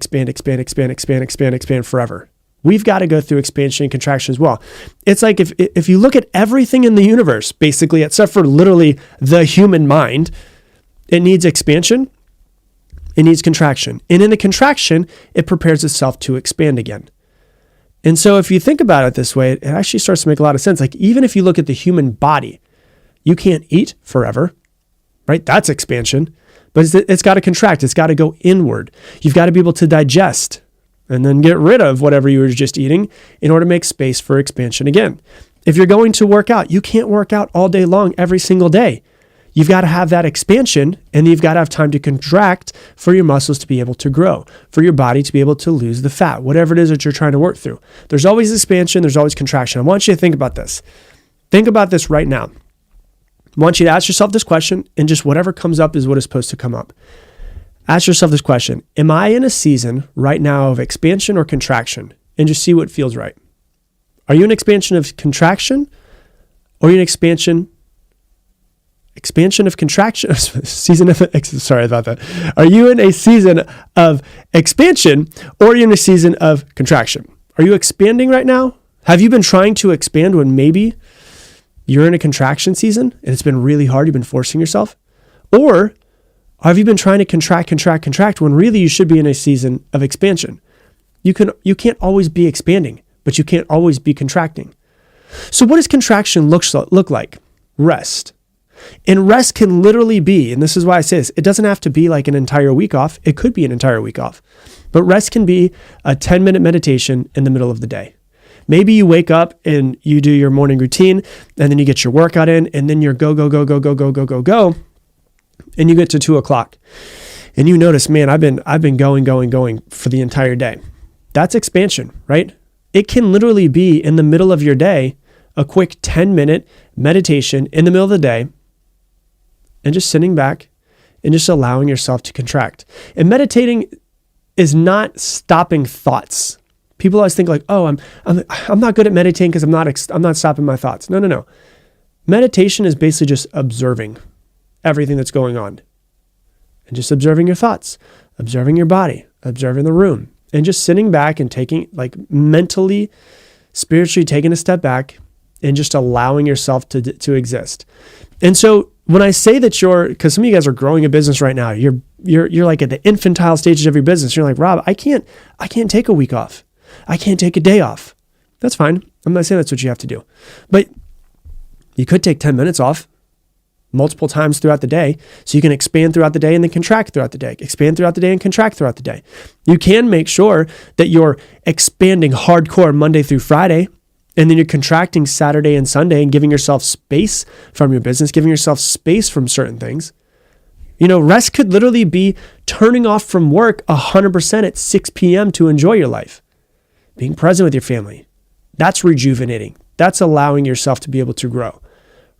forever? We've got to go through expansion and contraction as well. It's like if you look at everything in the universe, basically, except for literally the human mind, it needs expansion, it needs contraction. And in the contraction, it prepares itself to expand again. And so if you think about it this way, it actually starts to make a lot of sense. Like even if you look at the human body, you can't eat forever, right? That's expansion, but it's got to contract. It's got to go inward. You've got to be able to digest and then get rid of whatever you were just eating in order to make space for expansion again. If you're going to work out, you can't work out all day long every single day. You've got to have that expansion, and you've got to have time to contract for your muscles to be able to grow, for your body to be able to lose the fat, whatever it is that you're trying to work through. There's always expansion, there's always contraction. I want you to think about this. Think about this right now. I want you to ask yourself this question, and just whatever comes up is what is supposed to come up. Ask yourself this question: am I in a season right now of expansion or contraction? And just see what feels right. Are you in expansion of contraction, or are you in expansion of contraction? Sorry about that. Are you in a season of expansion, or are you in a season of contraction? Are you expanding right now? Have you been trying to expand when maybe you're in a contraction season and it's been really hard, you've been forcing yourself? Or have you been trying to contract when really you should be in a season of expansion? You can't always be expanding, but you can't always be contracting. So what does contraction look like? Rest. And rest can literally be, and this is why I say this, it doesn't have to be like an entire week off. It could be an entire week off. But rest can be a 10-minute meditation in the middle of the day. Maybe you wake up and you do your morning routine, and then you get your workout in, and then you're go, and you get to 2:00. And you notice, man, I've been going for the entire day. That's expansion, right? It can literally be in the middle of your day, a quick 10-minute meditation in the middle of the day, and just sitting back and just allowing yourself to contract. And meditating is not stopping thoughts. People always think like, oh, I'm not good at meditating because I'm not stopping my thoughts. No. Meditation is basically just observing everything that's going on, and just observing your thoughts, observing your body, observing the room, and just sitting back and taking, like, mentally, spiritually taking a step back and just allowing yourself to exist. And so when I say that because some of you guys are growing a business right now, you're like at the infantile stages of your business. You're like, Rob, I can't take a week off. I can't take a day off. That's fine. I'm not saying that's what you have to do, but you could take 10 minutes off multiple times throughout the day, so you can expand throughout the day and then contract throughout the day, expand throughout the day and contract throughout the day. You can make sure that you're expanding hardcore Monday through Friday, and then you're contracting Saturday and Sunday and giving yourself space from your business, giving yourself space from certain things. Rest could literally be turning off from work 100% at 6 p.m. to enjoy your life, being present with your family. That's rejuvenating. That's allowing yourself to be able to grow.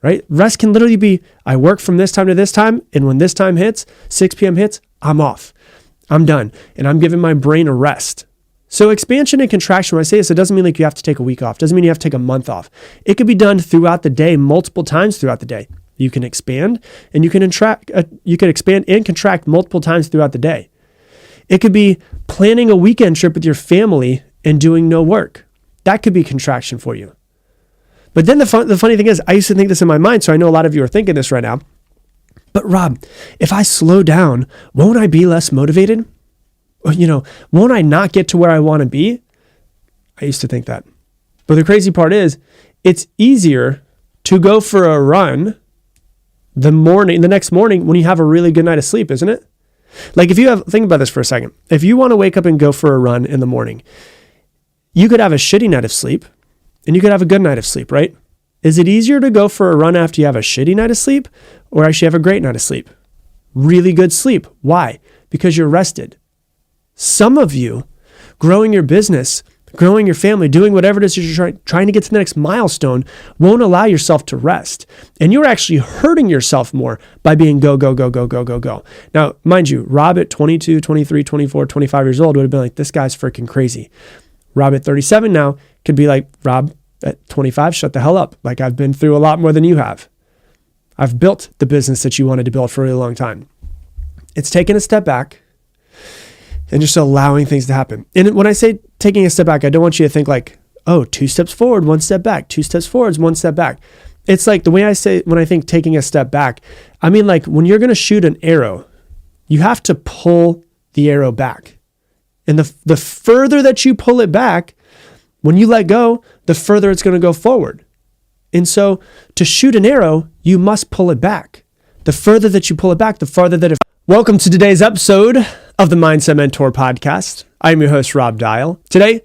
Right? Rest can literally be, I work from this time to this time, and when this time hits, 6 p.m. hits, I'm off. I'm done. And I'm giving my brain a rest. So expansion and contraction, when I say this, it doesn't mean like you have to take a week off. It doesn't mean you have to take a month off. It could be done throughout the day, multiple times throughout the day. You can expand and you can expand and contract multiple times throughout the day. It could be planning a weekend trip with your family and doing no work. That could be contraction for you. But then the funny thing is, I used to think this in my mind, so I know a lot of you are thinking this right now. But Rob, if I slow down, won't I be less motivated? Or, won't I not get to where I want to be? I used to think that. But the crazy part is, it's easier to go for a run the next morning when you have a really good night of sleep, isn't it? Like think about this for a second. If you want to wake up and go for a run in the morning, you could have a shitty night of sleep and you could have a good night of sleep, right? Is it easier to go for a run after you have a shitty night of sleep or actually have a great night of sleep? Really good sleep. Why? Because you're rested. Some of you, growing your business, growing your family, doing whatever it is you're trying to get to the next milestone, won't allow yourself to rest. And you're actually hurting yourself more by being go, go, go, go, go, go, go. Now, mind you, Rob at 22, 23, 24, 25 years old would have been like, this guy's freaking crazy. Rob at 37 now could be like, Rob at 25, shut the hell up. Like, I've been through a lot more than you have. I've built the business that you wanted to build for a really long time. It's taking a step back and just allowing things to happen. And when I say taking a step back, I don't want you to think like, oh, 2 steps forward, 1 step back, 2 steps forward, 1 step back. It's like the way I say, when I think taking a step back, I mean like when you're going to shoot an arrow, you have to pull the arrow back. And the further that you pull it back, when you let go, the further it's going to go forward. And so to shoot an arrow, you must pull it back. The further that you pull it back, the farther that it... Welcome to today's episode of the Mindset Mentor podcast. I'm your host, Rob Dial. Today,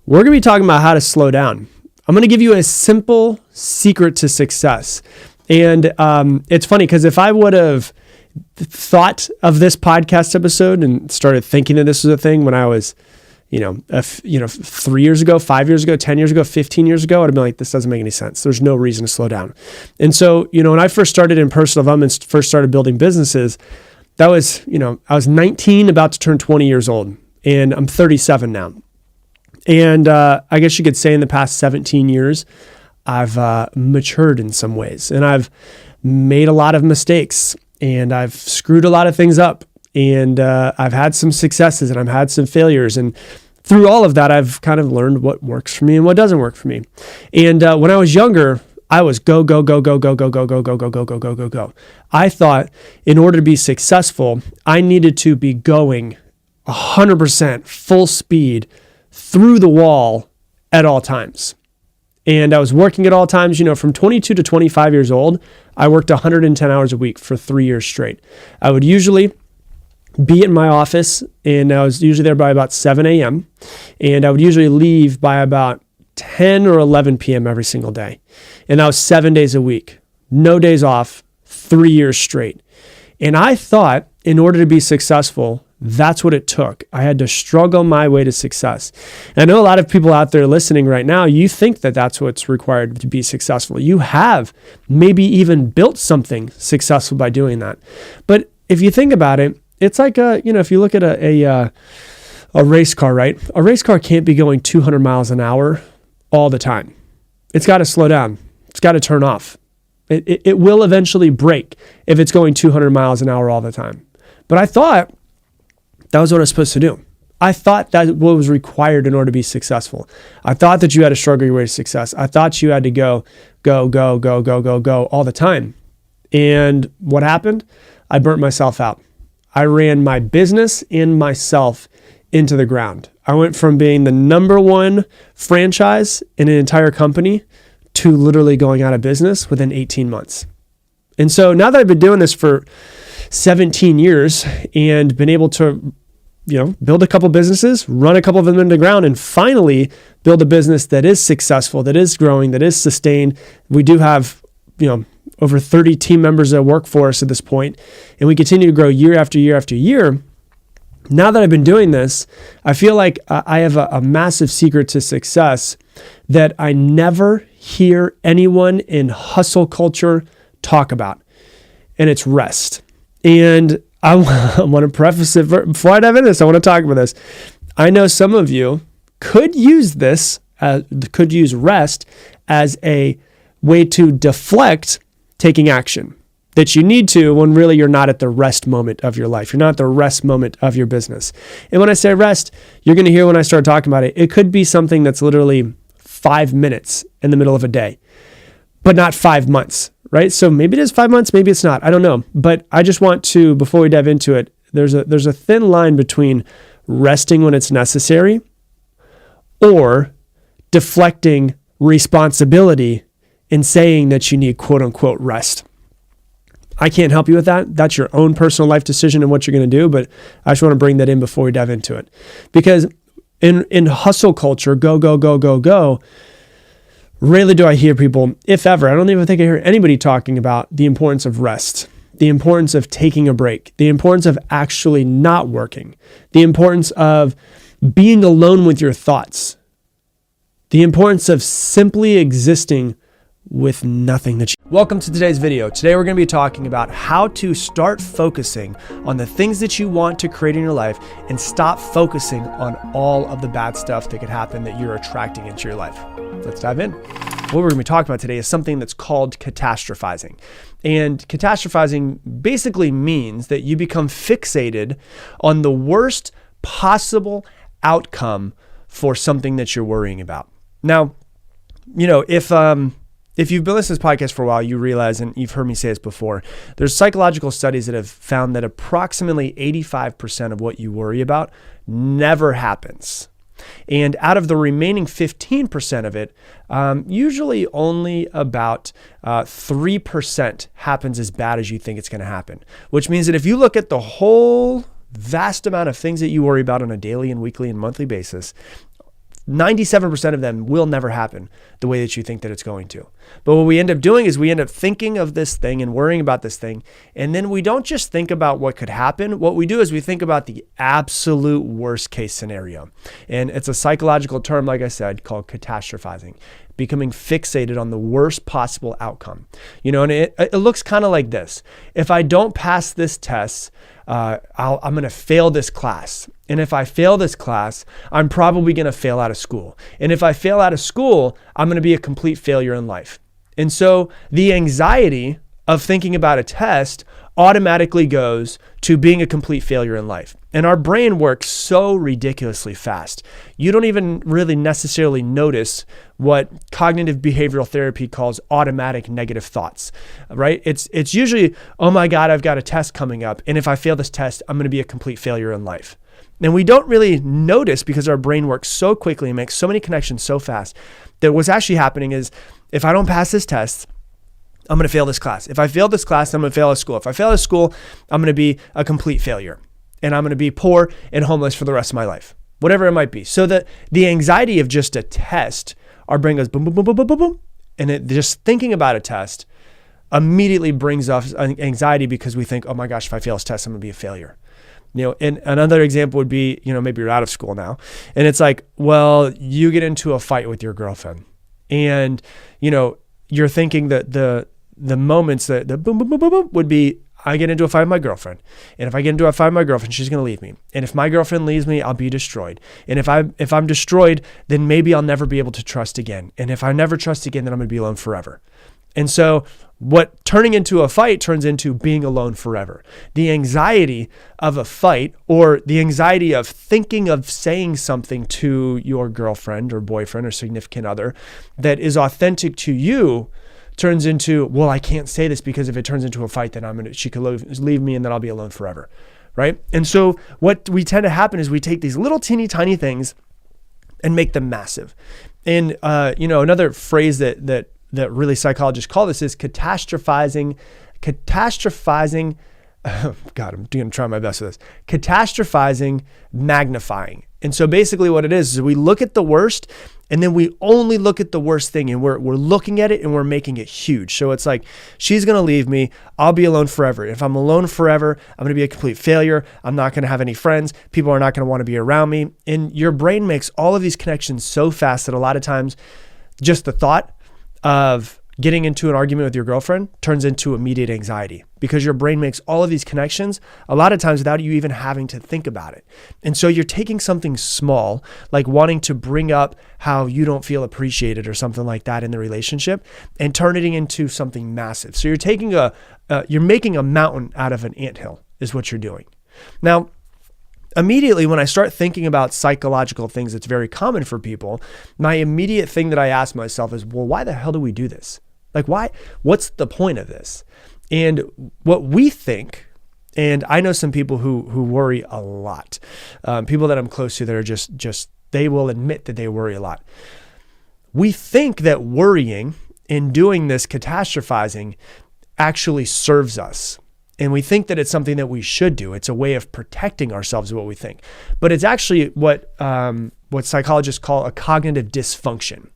we're going to be talking about how to slow down. I'm going to give you a simple secret to success. And it's funny because if I would have thought of this podcast episode and started thinking that this was a thing when I was 3 years ago, 5 years ago, 10 years ago, 15 years ago, I'd have been like, this doesn't make any sense. There's no reason to slow down. And so, when I first started in personal development, first started building businesses, that was, I was 19, about to turn 20 years old, and I'm 37 now. And I guess you could say in the past 17 years, I've matured in some ways, and I've made a lot of mistakes, and I've screwed a lot of things up. And I've had some successes and I've had some failures. And through all of that, I've kind of learned what works for me and what doesn't work for me. And when I was younger, I was go, go, go, go, go, go, go, go, go, go, go, go, go, go, go. I thought in order to be successful, I needed to be going 100% full speed through the wall at all times. And I was working at all times, from 22 to 25 years old, I worked 110 hours a week for 3 years straight. I would usually be in my office, and I was usually there by about 7 a.m. And I would usually leave by about 10 or 11 p.m. every single day. And that was 7 days a week, no days off, 3 years straight. And I thought in order to be successful, that's what it took. I had to struggle my way to success. And I know a lot of people out there listening right now, you think that that's what's required to be successful. You have maybe even built something successful by doing that. But if you think about it, it's like, if you look at a race car, right? A race car can't be going 200 miles an hour all the time. It's got to slow down. It's got to turn off. It will eventually break if it's going 200 miles an hour all the time. But I thought that was what I was supposed to do. I thought that what was required in order to be successful. I thought that you had to struggle your way to success. I thought you had to go, go, go, go, go, go, go all the time. And what happened? I burnt myself out. I ran my business and myself into the ground. I went from being the number one franchise in an entire company to literally going out of business within 18 months. And so now that I've been doing this for 17 years and been able to, build a couple businesses, run a couple of them into the ground, and finally build a business that is successful, that is growing, that is sustained. We do have, over 30 team members that work for us at this point, and we continue to grow year after year after year. Now that I've been doing this, I feel like I have a massive secret to success that I never hear anyone in hustle culture talk about, and it's rest. And I want to preface it before I dive into this. I want to talk about this. I know some of you could use rest as a way to deflect taking action that you need to when really you're not at the rest moment of your life. You're not at the rest moment of your business. And when I say rest, you're going to hear when I start talking about it, it could be something that's literally 5 minutes in the middle of a day, but not 5 months, right? So maybe it is 5 months, maybe it's not. I don't know. But I just want to, before we dive into it, there's a thin line between resting when it's necessary or deflecting responsibility and saying that you need quote unquote rest. I can't help you with that. That's your own personal life decision and what you're going to do, but I just want to bring that in before we dive into it. Because in hustle culture, go, go, go, go, go, rarely do I hear people, if ever, I don't even think I hear anybody talking about the importance of rest, the importance of taking a break, the importance of actually not working, the importance of being alone with your thoughts, the importance of simply existing with nothing that you... Welcome to today's video. Today we're going to be talking about how to start focusing on the things that you want to create in your life and stop focusing on all of the bad stuff that could happen that you're attracting into your life. Let's dive in. What we're going to be talking about today is something that's called catastrophizing. And catastrophizing basically means that you become fixated on the worst possible outcome for something that you're worrying about. Now, you know, if you've been listening to this podcast for a while, you realize, and you've heard me say this before, there's psychological studies that have found that approximately 85% of what you worry about never happens. And out of the remaining 15% of it, usually only about 3% happens as bad as you think it's going to happen, which means that if you look at the whole vast amount of things that you worry about on a daily and weekly and monthly basis, 97% of them will never happen the way that you think that it's going to. But what we end up doing is we end up thinking of this thing and worrying about this thing. And then we don't just think about what could happen. What we do is we think about the absolute worst case scenario. And it's a psychological term, like I said, called catastrophizing, becoming fixated on the worst possible outcome. You know, and it looks kind of like this. If I don't pass this test, I'm going to fail this class. And if I fail this class, I'm probably going to fail out of school. And if I fail out of school, I'm going to be a complete failure in life. And so the anxiety of thinking about a test automatically goes to being a complete failure in life. And our brain works so ridiculously fast. You don't even really necessarily notice what cognitive behavioral therapy calls automatic negative thoughts, right? It's usually, oh my God, I've got a test coming up. And if I fail this test, I'm going to be a complete failure in life. And we don't really notice because our brain works so quickly and makes so many connections so fast that what's actually happening is if I don't pass this test, I'm going to fail this class. If I fail this class, I'm going to fail at school. If I fail at school, I'm going to be a complete failure. And I'm going to be poor and homeless for the rest of my life, whatever it might be. So that the anxiety of just a test, our brain goes boom, boom, boom, boom, boom, boom, boom. And just thinking about a test immediately brings us anxiety because we think, oh my gosh, if I fail this test, I'm going to be a failure. You know, and another example would be, you know, maybe you're out of school now and it's like, well, you get into a fight with your girlfriend and, you know, you're thinking that the moments that the boom, boom, boom, boom, boom would be, I get into a fight with my girlfriend. And if I get into a fight with my girlfriend, she's going to leave me. And if my girlfriend leaves me, I'll be destroyed. And if I'm destroyed, then maybe I'll never be able to trust again. And if I never trust again, then I'm going to be alone forever. And so what turning into a fight turns into being alone forever. The anxiety of a fight or the anxiety of thinking of saying something to your girlfriend or boyfriend or significant other that is authentic to you turns into, well, I can't say this because if it turns into a fight, then she could leave me and then I'll be alone forever, right? And so what we tend to happen is we take these little teeny tiny things and make them massive. And you know, another phrase that really psychologists call this is catastrophizing. God, I'm going to try my best with this. Catastrophizing, magnifying. And so basically what it is we look at the worst and then we only look at the worst thing and we're looking at it and we're making it huge. So it's like, she's going to leave me. I'll be alone forever. If I'm alone forever, I'm going to be a complete failure. I'm not going to have any friends. People are not going to want to be around me. And your brain makes all of these connections so fast that a lot of times just the thought of getting into an argument with your girlfriend turns into immediate anxiety because your brain makes all of these connections a lot of times without you even having to think about it. And so you're taking something small, like wanting to bring up how you don't feel appreciated or something like that in the relationship, and turning it into something massive. So you're making a mountain out of an anthill is what you're doing. Now, immediately when I start thinking about psychological things that's very common for people, my immediate thing that I ask myself is, well, why the hell do we do this? Like, why? What's the point of this? And what we think, and I know some people who worry a lot, people that I'm close to that are just they will admit that they worry a lot. We think that worrying and doing this catastrophizing actually serves us. And we think that it's something that we should do. It's a way of protecting ourselves, is what we think. But it's actually what psychologists call a cognitive dysfunction.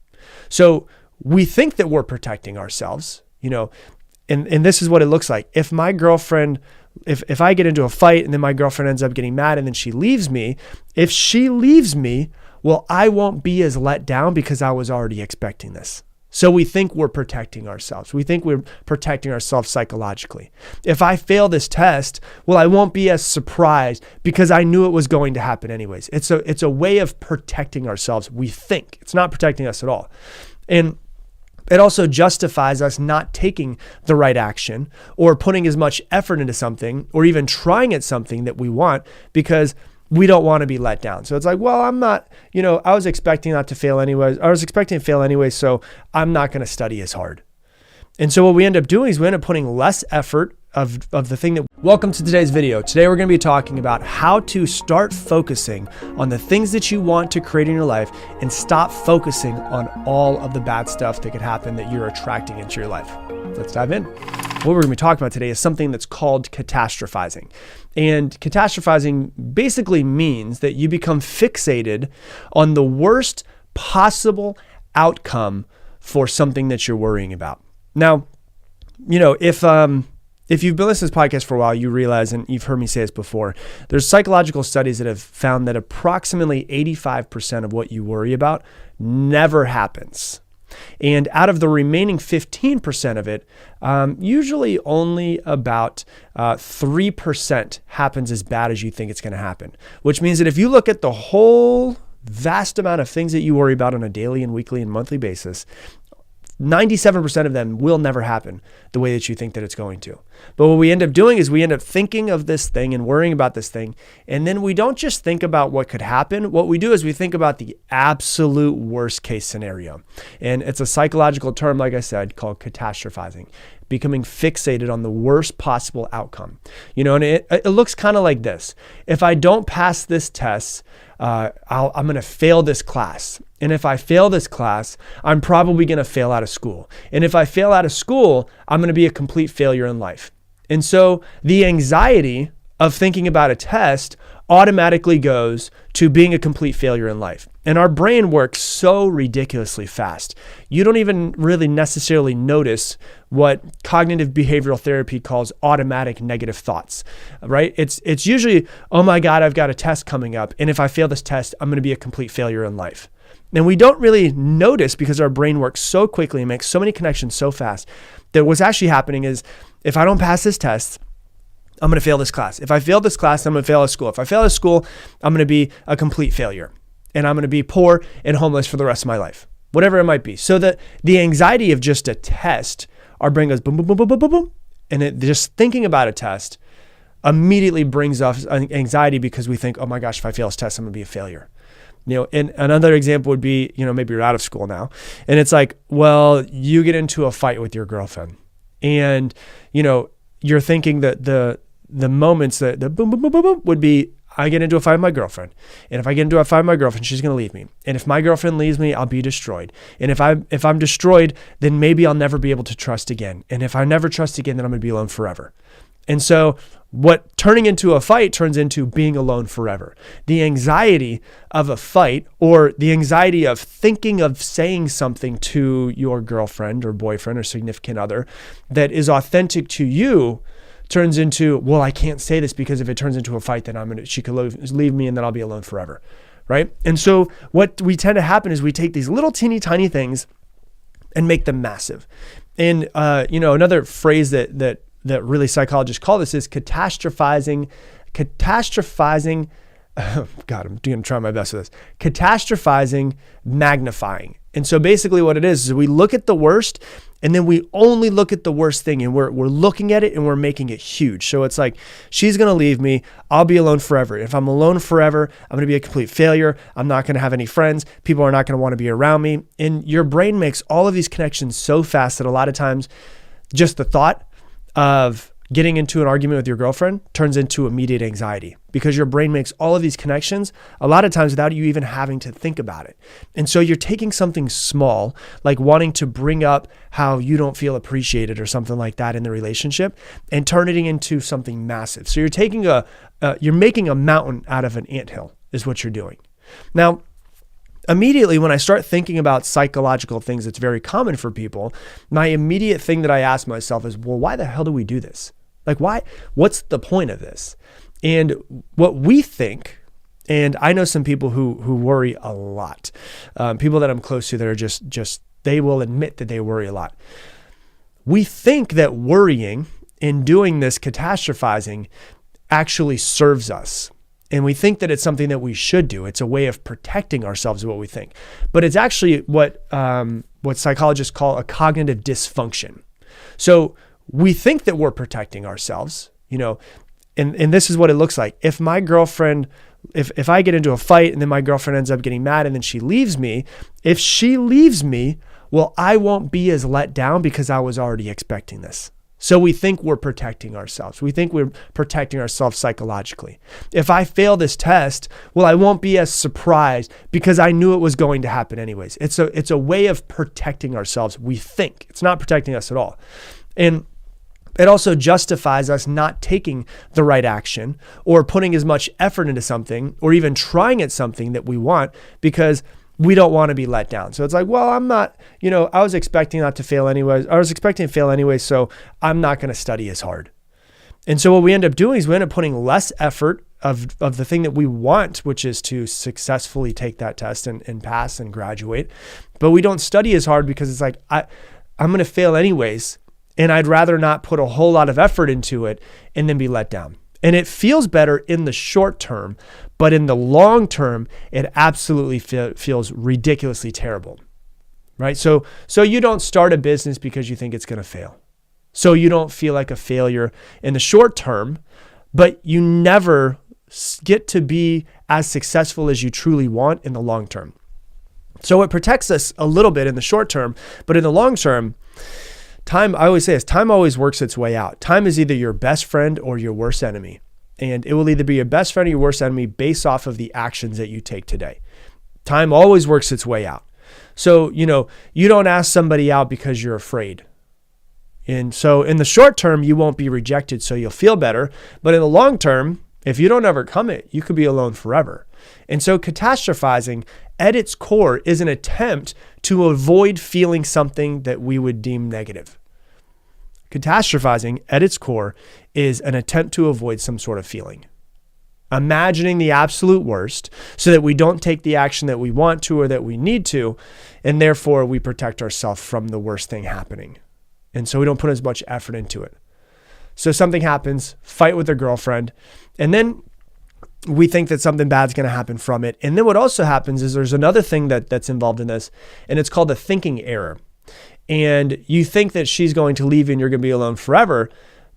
So we think that we're protecting ourselves, and this is what it looks like. If my girlfriend, if I get into a fight and then my girlfriend ends up getting mad and then she leaves me, if she leaves me, well, I won't be as let down because I was already expecting this. So we think we're protecting ourselves. We think we're protecting ourselves psychologically. If I fail this test, well, I won't be as surprised because I knew it was going to happen anyways. It's a way of protecting ourselves. We think it's not protecting us at all. And it also justifies us not taking the right action or putting as much effort into something or even trying at something that we want because we don't want to be let down. So it's like, well, I'm not, I was expecting not to fail anyways. I was expecting to fail anyway, so I'm not going to study as hard. And so what we end up doing is we end up putting less effort of the thing that... Welcome to today's video. Today we're going to be talking about how to start focusing on the things that you want to create in your life and stop focusing on all of the bad stuff that could happen that you're attracting into your life. Let's dive in. What we're going to be talking about today is something that's called catastrophizing. And catastrophizing basically means that you become fixated on the worst possible outcome for something that you're worrying about. Now, if you've been listening to this podcast for a while, you realize, and you've heard me say this before, there's psychological studies that have found that approximately 85% of what you worry about never happens. And out of the remaining 15% of it, usually only about 3% happens as bad as you think it's going to happen, which means that if you look at the whole vast amount of things that you worry about on a daily and weekly and monthly basis, 97% of them will never happen the way that you think that it's going to. But what we end up doing is we end up thinking of this thing and worrying about this thing. And then we don't just think about what could happen. What we do is we think about the absolute worst case scenario. And it's a psychological term, like I said, called catastrophizing, becoming fixated on the worst possible outcome. And it looks kind of like this. If I don't pass this test, I'm going to fail this class. And if I fail this class, I'm probably going to fail out of school. And if I fail out of school, I'm going to be a complete failure in life. And so the anxiety of thinking about a test automatically goes to being a complete failure in life. And our brain works so ridiculously fast. You don't even really necessarily notice what cognitive behavioral therapy calls automatic negative thoughts, right? It's usually, oh my God, I've got a test coming up. And if I fail this test, I'm going to be a complete failure in life. And we don't really notice because our brain works so quickly and makes so many connections so fast that what's actually happening is if I don't pass this test, I'm going to fail this class. If I fail this class, I'm going to fail at school. If I fail at school, I'm going to be a complete failure. And I'm going to be poor and homeless for the rest of my life, whatever it might be. So that the anxiety of just a test, our brain goes boom, boom, boom, boom, boom, boom, boom. And just thinking about a test immediately brings us anxiety because we think, oh my gosh, if I fail this test, I'm going to be a failure. And another example would be, maybe you're out of school now and it's like, well, you get into a fight with your girlfriend and, you're thinking that the moments that the boom, boom, boom, boom, boom would be, I get into a fight with my girlfriend. And if I get into a fight with my girlfriend, she's going to leave me. And if my girlfriend leaves me, I'll be destroyed. And if I'm destroyed, then maybe I'll never be able to trust again. And if I never trust again, then I'm going to be alone forever. And so what turning into a fight turns into being alone forever. The anxiety of a fight or the anxiety of thinking of saying something to your girlfriend or boyfriend or significant other that is authentic to you turns into, well, I can't say this because if it turns into a fight, then she could leave me and then I'll be alone forever, right? And so what we tend to happen is we take these little teeny tiny things and make them massive. And, another phrase that really psychologists call this is catastrophizing. God, I'm going to try my best with this. Catastrophizing, magnifying. And so basically what it is we look at the worst and then we only look at the worst thing and we're looking at it and we're making it huge. So it's like, she's going to leave me. I'll be alone forever. If I'm alone forever, I'm going to be a complete failure. I'm not going to have any friends. People are not going to want to be around me. And your brain makes all of these connections so fast that a lot of times just the thought of getting into an argument with your girlfriend turns into immediate anxiety because your brain makes all of these connections a lot of times without you even having to think about it. And so you're taking something small, like wanting to bring up how you don't feel appreciated or something like that in the relationship, and turning it into something massive. So you're making a mountain out of an anthill is what you're doing. Now, immediately when I start thinking about psychological things that's very common for people, my immediate thing that I ask myself is, well, why the hell do we do this? Like, why? What's the point of this? And what we think, and I know some people who worry a lot, people that I'm close to that are just they will admit that they worry a lot. We think that worrying and doing this catastrophizing actually serves us. And we think that it's something that we should do. It's a way of protecting ourselves, is what we think. But it's actually what psychologists call a cognitive dysfunction. So we think that we're protecting ourselves, and this is what it looks like. If my girlfriend, if I get into a fight and then my girlfriend ends up getting mad and then she leaves me, if she leaves me, well, I won't be as let down because I was already expecting this. So we think we're protecting ourselves. We think we're protecting ourselves psychologically. If I fail this test, well, I won't be as surprised because I knew it was going to happen anyways. It's a way of protecting ourselves. We think it's not protecting us at all. And it also justifies us not taking the right action or putting as much effort into something or even trying at something that we want because we don't want to be let down. So it's like, well, I'm not, I was expecting not to fail anyways. I was expecting to fail anyway, so I'm not going to study as hard. And so what we end up doing is we end up putting less effort of the thing that we want, which is to successfully take that test and pass and graduate. But we don't study as hard because it's like, I'm going to fail anyways. And I'd rather not put a whole lot of effort into it and then be let down. And it feels better in the short term, but in the long term, it absolutely feels ridiculously terrible, right? So you don't start a business because you think it's going to fail. So you don't feel like a failure in the short term, but you never get to be as successful as you truly want in the long term. So it protects us a little bit in the short term, but in the long term, time, I always say this, time always works its way out. Time is either your best friend or your worst enemy. And it will either be your best friend or your worst enemy based off of the actions that you take today. Time always works its way out. So, you don't ask somebody out because you're afraid. And so in the short term, you won't be rejected, so you'll feel better. But in the long term, if you don't overcome it, you could be alone forever. And so catastrophizing at its core is an attempt to avoid feeling something that we would deem negative. Catastrophizing at its core is an attempt to avoid some sort of feeling. Imagining the absolute worst so that we don't take the action that we want to or that we need to, and therefore we protect ourselves from the worst thing happening. And so we don't put as much effort into it. So something happens, fight with a girlfriend, and then we think that something bad's going to happen from it. And then what also happens is there's another thing that's involved in this, and it's called a thinking error. And you think that she's going to leave you and you're going to be alone forever.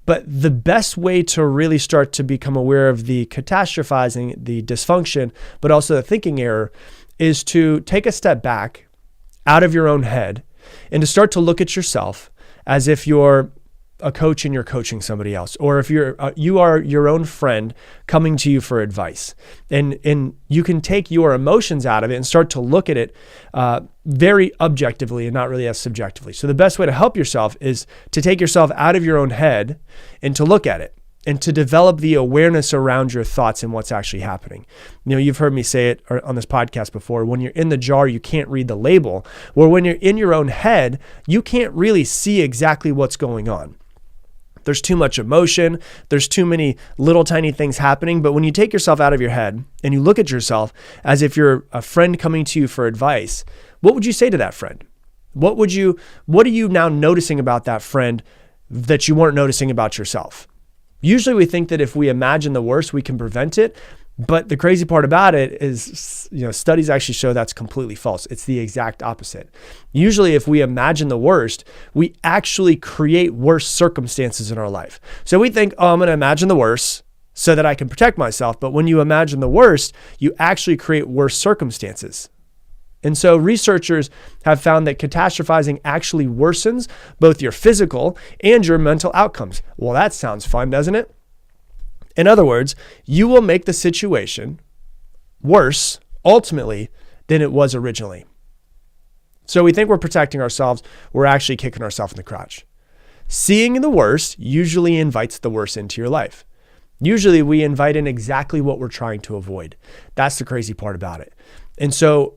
But the best way to really start to become aware of the catastrophizing, the dysfunction, but also the thinking error is to take a step back out of your own head and to start to look at yourself as if you're a coach and you're coaching somebody else, or if you are your own friend coming to you for advice, and you can take your emotions out of it and start to look at it very objectively and not really as subjectively. So the best way to help yourself is to take yourself out of your own head and to look at it and to develop the awareness around your thoughts and what's actually happening. You've heard me say it on this podcast before, when you're in the jar, you can't read the label, or when you're in your own head, you can't really see exactly what's going on. There's too much emotion. There's too many little tiny things happening. But when you take yourself out of your head and you look at yourself as if you're a friend coming to you for advice, what would you say to that friend? What are you now noticing about that friend that you weren't noticing about yourself? Usually we think that if we imagine the worst, we can prevent it. But the crazy part about it is, studies actually show that's completely false. It's the exact opposite. Usually if we imagine the worst, we actually create worse circumstances in our life. So we think, I'm going to imagine the worst so that I can protect myself. But when you imagine the worst, you actually create worse circumstances. And so researchers have found that catastrophizing actually worsens both your physical and your mental outcomes. Well, that sounds fun, doesn't it? In other words, you will make the situation worse ultimately than it was originally. So we think we're protecting ourselves. We're actually kicking ourselves in the crotch. Seeing the worst usually invites the worst into your life. Usually we invite in exactly what we're trying to avoid. That's the crazy part about it. And so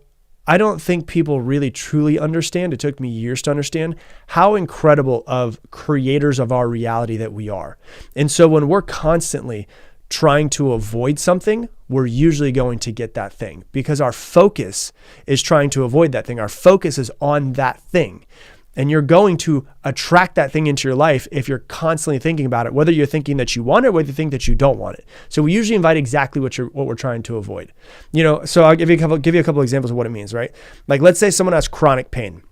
I don't think people really truly understand. It took me years to understand how incredible of creators of our reality that we are. And so when we're constantly trying to avoid something, we're usually going to get that thing because our focus is trying to avoid that thing. Our focus is on that thing. And you're going to attract that thing into your life if you're constantly thinking about it, whether you're thinking that you want it or whether you think that you don't want it. So we usually invite exactly what we're trying to avoid. So I'll give you a couple examples of what it means, right? Like let's say someone has chronic pain.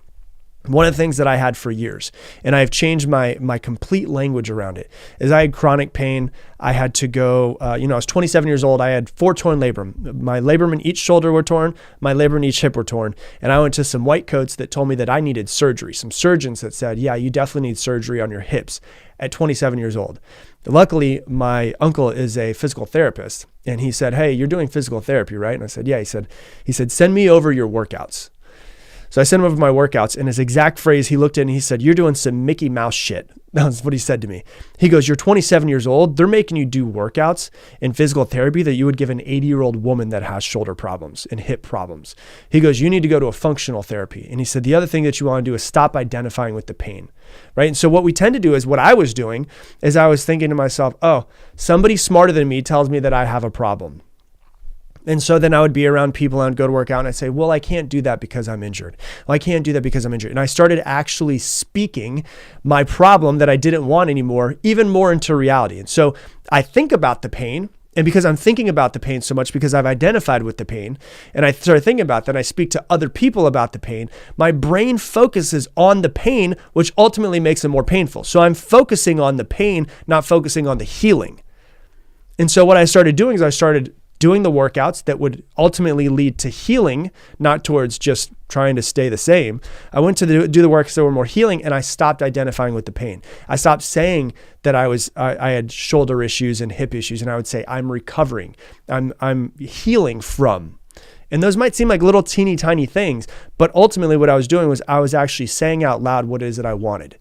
One of the things that I had for years, and I've changed my complete language around it, is I had chronic pain. I had to go, I was 27 years old. I had 4 torn labrum. My labrum in each shoulder were torn. My labrum in each hip were torn. And I went to some white coats that told me that I needed surgery. Some surgeons that said, yeah, you definitely need surgery on your hips at 27 years old. Luckily, my uncle is a physical therapist. And he said, hey, you're doing physical therapy, right? And I said, yeah. He said, send me over your workouts. So I sent him over my workouts, and his exact phrase, he looked at it and he said, you're doing some Mickey Mouse shit. That's what he said to me. He goes, you're 27 years old. They're making you do workouts in physical therapy that you would give an 80-year-old woman that has shoulder problems and hip problems. He goes, you need to go to a functional therapy. And he said, the other thing that you want to do is stop identifying with the pain, right? And so what we tend to do is what I was doing is I was thinking to myself, oh, somebody smarter than me tells me that I have a problem. And so then I would be around people and I'd go to work out and I'd say, well, I can't do that because I'm injured. Well, I can't do that because I'm injured. And I started actually speaking my problem that I didn't want anymore, even more into reality. And so I think about the pain. And because I'm thinking about the pain so much, because I've identified with the pain, and I started thinking about that, and I speak to other people about the pain, my brain focuses on the pain, which ultimately makes it more painful. So I'm focusing on the pain, not focusing on the healing. And so what I started doing is I started doing the workouts that would ultimately lead to healing, not towards just trying to stay the same. I went to do the workouts that were more healing, and I stopped identifying with the pain. I stopped saying that I had shoulder issues and hip issues, and I would say I'm recovering. I'm healing from. And those might seem like little teeny tiny things, but ultimately what I was doing was I was actually saying out loud what it is that I wanted.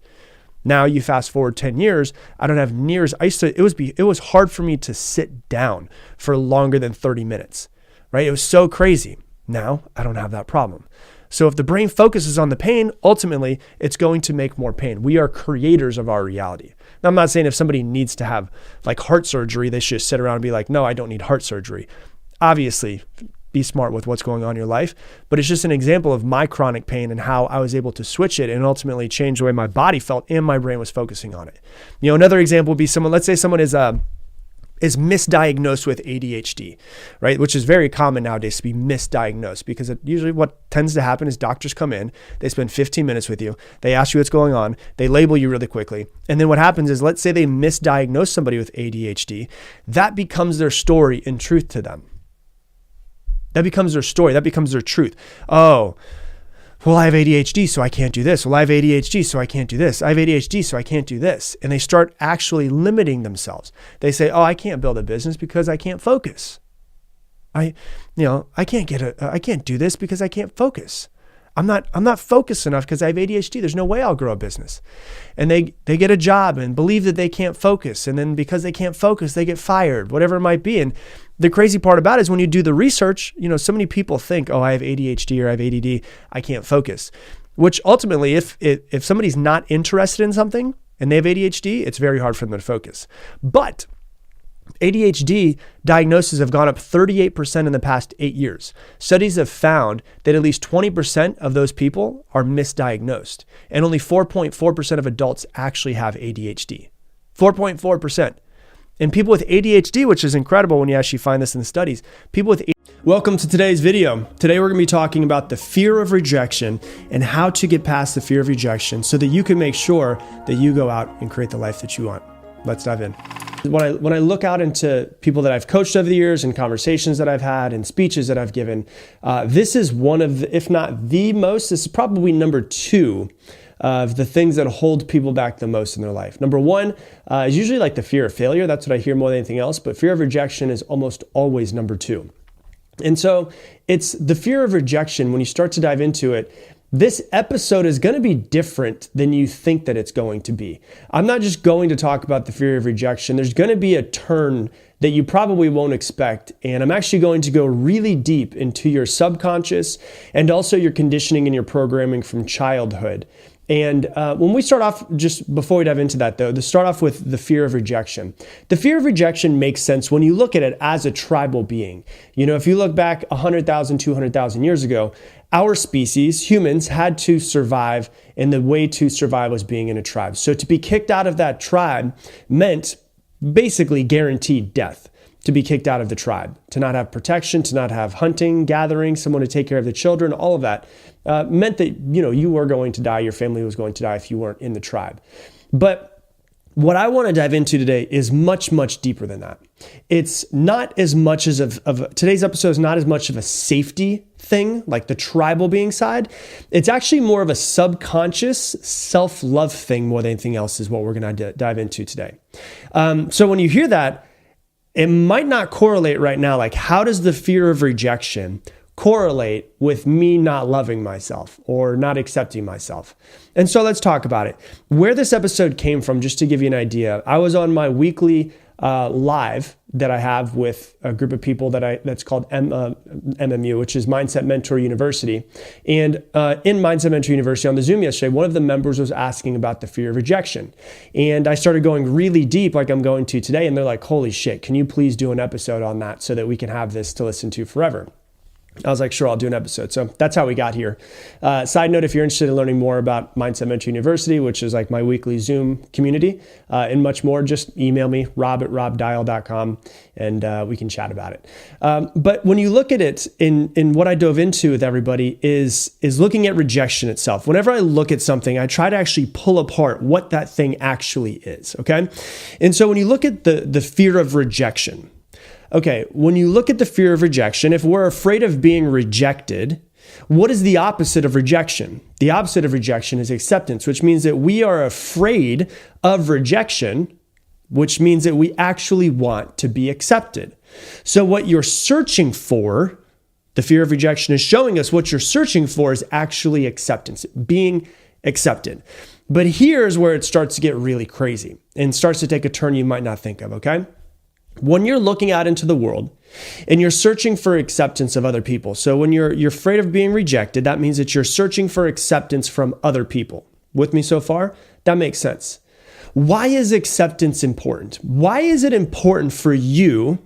Now you fast forward 10 years, I don't have near as, it was hard for me to sit down for longer than 30 minutes, right? It was so crazy. Now I don't have that problem. So if the brain focuses on the pain, ultimately it's going to make more pain. We are creators of our reality. Now I'm not saying if somebody needs to have like heart surgery, they should sit around and be like, no, I don't need heart surgery. Obviously, be smart with what's going on in your life. But it's just an example of my chronic pain and how I was able to switch it and ultimately change the way my body felt and my brain was focusing on it. Another example would be let's say someone is misdiagnosed with ADHD, right? Which is very common nowadays to be misdiagnosed, because usually what tends to happen is doctors come in, they spend 15 minutes with you, they ask you what's going on, they label you really quickly. And then what happens is, let's say they misdiagnose somebody with ADHD, that becomes their story and truth to them. That becomes their story. That becomes their truth. Oh, well, I have ADHD, so I can't do this. Well, I have ADHD, so I can't do this. I have ADHD, so I can't do this. And they start actually limiting themselves. They say, oh, I can't build a business because I can't focus. I can't do this because I can't focus. I'm not focused enough because I have ADHD. There's no way I'll grow a business. And they get a job and believe that they can't focus. And then because they can't focus, they get fired, whatever it might be. And the crazy part about it is when you do the research, so many people think, oh, I have ADHD or I have ADD, I can't focus. Which ultimately, if somebody's not interested in something and they have ADHD, it's very hard for them to focus. But ADHD diagnoses have gone up 38% in the past 8 years. Studies have found that at least 20% of those people are misdiagnosed, and only 4.4% of adults actually have ADHD. 4.4%. And people with ADHD, which is incredible when you actually find this in the studies, people with Welcome to today's video. Today we're going to be talking about the fear of rejection and how to get past the fear of rejection so that you can make sure that you go out and create the life that you want. Let's dive in. When I look out into people that I've coached over the years and conversations that I've had and speeches that I've given, this is one of the, if not the most, this is probably number 2 of the things that hold people back the most in their life. Number 1 is usually like the fear of failure. That's what I hear more than anything else, but fear of rejection is almost always number 2. And so it's the fear of rejection. When you start to dive into it, this episode is going to be different than you think that it's going to be. I'm not just going to talk about the fear of rejection. There's going to be a turn that you probably won't expect. And I'm actually going to go really deep into your subconscious and also your conditioning and your programming from childhood. And when we start off, just before we dive into that though, to start off with the fear of rejection. The fear of rejection makes sense when you look at it as a tribal being. You know, if you look back 100,000, 200,000 years ago, our species, humans, had to survive, and the way to survive was being in a tribe. So to be kicked out of that tribe meant basically guaranteed death. To be kicked out of the tribe, to not have protection, to not have hunting, gathering, someone to take care of the children, all of that meant that, you know, you were going to die, your family was going to die if you weren't in the tribe. But what I want to dive into today is much, much deeper than that. It's not as much as today's episode is not as much of a safety thing, like the tribal being side. It's actually more of a subconscious self-love thing more than anything else is what we're going to dive into today. So when you hear that, it might not correlate right now. Like, how does the fear of rejection correlate with me not loving myself or not accepting myself? And so let's talk about it. Where this episode came from, just to give you an idea, I was on my weekly live that I have with a group of people that's called MMU, which is Mindset Mentor University. And in Mindset Mentor University on the Zoom yesterday, one of the members was asking about the fear of rejection. And I started going really deep like I'm going to today. And they're like, holy shit, can you please do an episode on that so that we can have this to listen to forever? I was like, sure, I'll do an episode. So that's how we got here. Side note, if you're interested in learning more about Mindset Mentor University, which is like my weekly Zoom community and much more, just email me, rob@robdial.com, and we can chat about it. But when you look at it, in what I dove into with everybody is looking at rejection itself. Whenever I look at something, I try to actually pull apart what that thing actually is, okay? And so when you look at the fear of rejection, okay, when you look at the fear of rejection, if we're afraid of being rejected, what is the opposite of rejection? The opposite of rejection is acceptance, which means that we are afraid of rejection, which means that we actually want to be accepted. So what you're searching for, the fear of rejection is showing us what you're searching for is actually acceptance, being accepted. But here's where it starts to get really crazy and starts to take a turn you might not think of, okay? When you're looking out into the world and you're searching for acceptance of other people. So when you're afraid of being rejected, that means that you're searching for acceptance from other people. With me so far? That makes sense. Why is acceptance important? Why is it important for you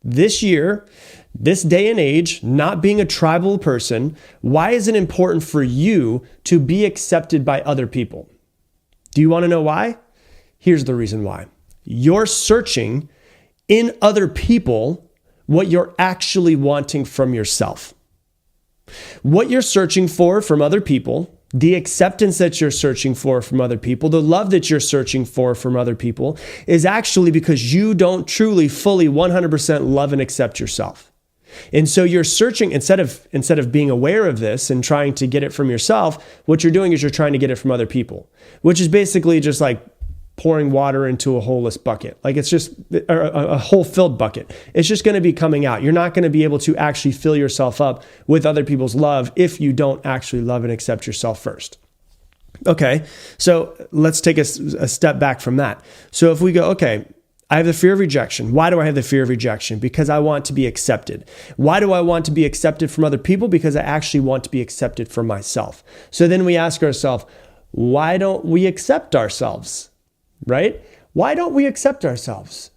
this year, this day and age, not being a tribal person? Why is it important for you to be accepted by other people? Do you want to know why? Here's the reason why. You're searching in other people what you're actually wanting from yourself. What you're searching for from other people, the acceptance that you're searching for from other people, the love that you're searching for from other people is actually because you don't truly, fully, 100% love and accept yourself. And so you're searching, instead of being aware of this and trying to get it from yourself, what you're doing is you're trying to get it from other people, which is basically just like pouring water into a holeless bucket. Like it's just a whole filled bucket. It's just going to be coming out. You're not going to be able to actually fill yourself up with other people's love if you don't actually love and accept yourself first. Okay, so let's take a step back from that. So if we go, okay, I have the fear of rejection. Why do I have the fear of rejection? Because I want to be accepted. Why do I want to be accepted from other people? Because I actually want to be accepted for myself. So then we ask ourselves, why don't we accept ourselves? Right? Why don't we accept ourselves?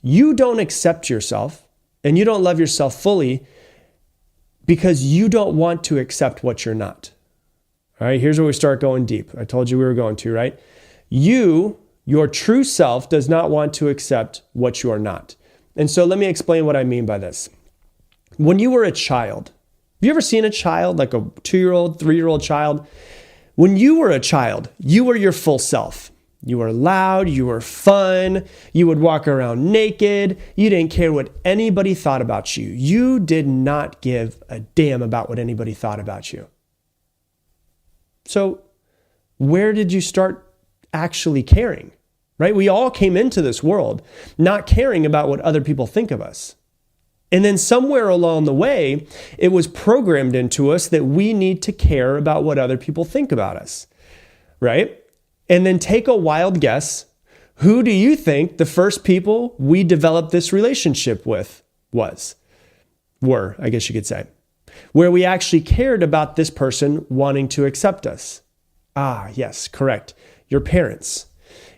You don't accept yourself and you don't love yourself fully because you don't want to accept what you're not. All right, here's where we start going deep. I told you we were going to, right? Your true self does not want to accept what you are not. And so let me explain what I mean by this. When you were a child, have you ever seen a child, like a 2-year-old, 3-year-old child? When you were a child, you were your full self. You were loud, you were fun, you would walk around naked, you didn't care what anybody thought about you. You did not give a damn about what anybody thought about you. So where did you start actually caring, right? We all came into this world not caring about what other people think of us. And then somewhere along the way, it was programmed into us that we need to care about what other people think about us, right? And then take a wild guess. Who do you think the first people we developed this relationship with were, I guess you could say, where we actually cared about this person wanting to accept us? Ah, yes, correct. Your parents.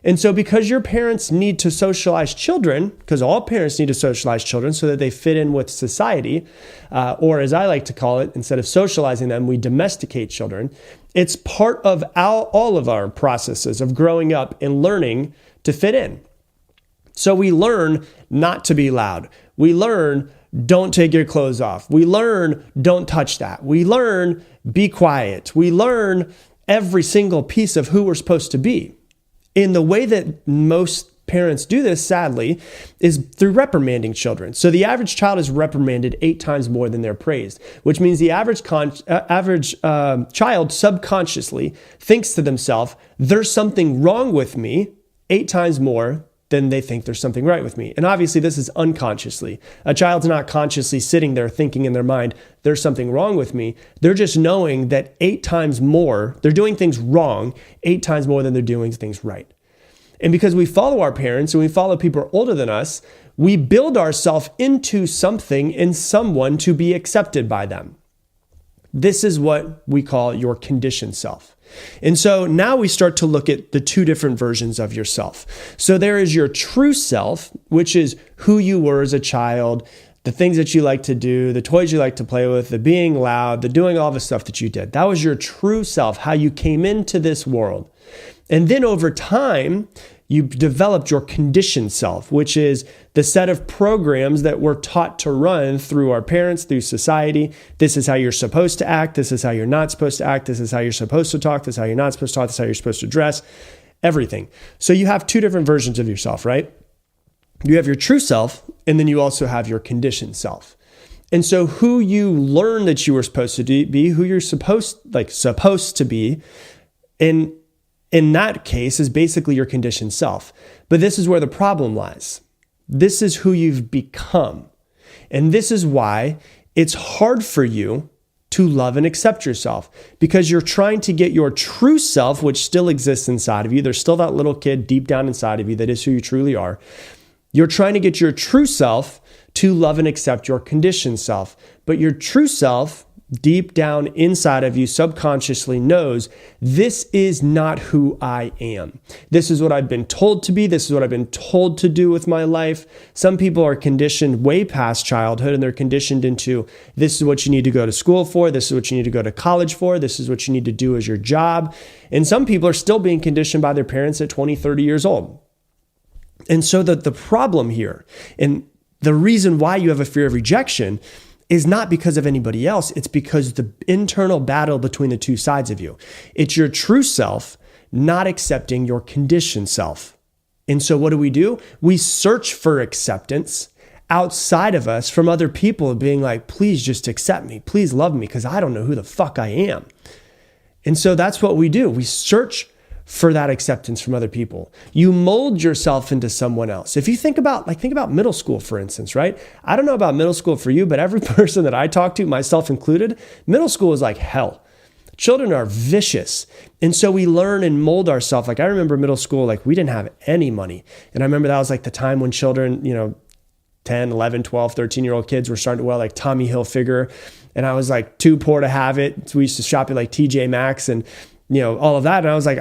And so because your parents need to socialize children, because all parents need to socialize children so that they fit in with society, or as I like to call it, instead of socializing them, we domesticate children. It's part of all of our processes of growing up and learning to fit in. So we learn not to be loud. We learn don't take your clothes off. We learn don't touch that. We learn be quiet. We learn every single piece of who we're supposed to be. In the way that most parents do this, sadly, is through reprimanding children. So the average child is reprimanded 8 times more than they're praised, which means the average child subconsciously thinks to themselves, there's something wrong with me 8 times more than they think there's something right with me. And obviously this is unconsciously. A child's not consciously sitting there thinking in their mind, there's something wrong with me. They're just knowing that 8 times more, they're doing things wrong 8 times more than they're doing things right. And because we follow our parents and we follow people older than us, we build ourselves into something and someone to be accepted by them. This is what we call your conditioned self. And so now we start to look at the 2 different versions of yourself. So there is your true self, which is who you were as a child, the things that you like to do, the toys you like to play with, the being loud, the doing all the stuff that you did. That was your true self, how you came into this world. And then over time, you developed your conditioned self, which is the set of programs that we're taught to run through our parents, through society. This is how you're supposed to act. This is how you're not supposed to act. This is how you're supposed to talk. This is how you're not supposed to talk. This is how you're supposed to dress. Everything. So you have 2 different versions of yourself, right? You have your true self, and then you also have your conditioned self. And so who you learn that you were supposed to be, who you're supposed to be, in that case is basically your conditioned self. But this is where the problem lies. This is who you've become. And this is why it's hard for you to love and accept yourself, because you're trying to get your true self, which still exists inside of you. There's still that little kid deep down inside of you that is who you truly are. You're trying to get your true self to love and accept your conditioned self. But your true self, deep down inside of you, subconsciously knows this is not who I am. This is what I've been told to be. This is what I've been told to do with my life. Some people are conditioned way past childhood, and they're conditioned into this is what you need to go to school for. This is what you need to go to college for. This is what you need to do as your job. And some people are still being conditioned by their parents at 20, 30 years old. And so the problem here, and the reason why you have a fear of rejection, is not because of anybody else. It's because the internal battle between the 2 sides of you. It's your true self not accepting your conditioned self. And so what do? We search for acceptance outside of us from other people, being like, please just accept me. Please love me, because I don't know who the fuck I am. And so that's what we do. We search for that acceptance from other people. You mold yourself into someone else. If you think about middle school, for instance, right? I don't know about middle school for you, but every person that I talk to, myself included, middle school is like hell. Children are vicious. And so we learn and mold ourselves. Like I remember middle school, like we didn't have any money. And I remember that was like the time when children, 10, 11, 12, 13-year-old kids were starting to wear like Tommy Hilfiger. And I was like too poor to have it. So we used to shop at like TJ Maxx, and all of that. And I was like,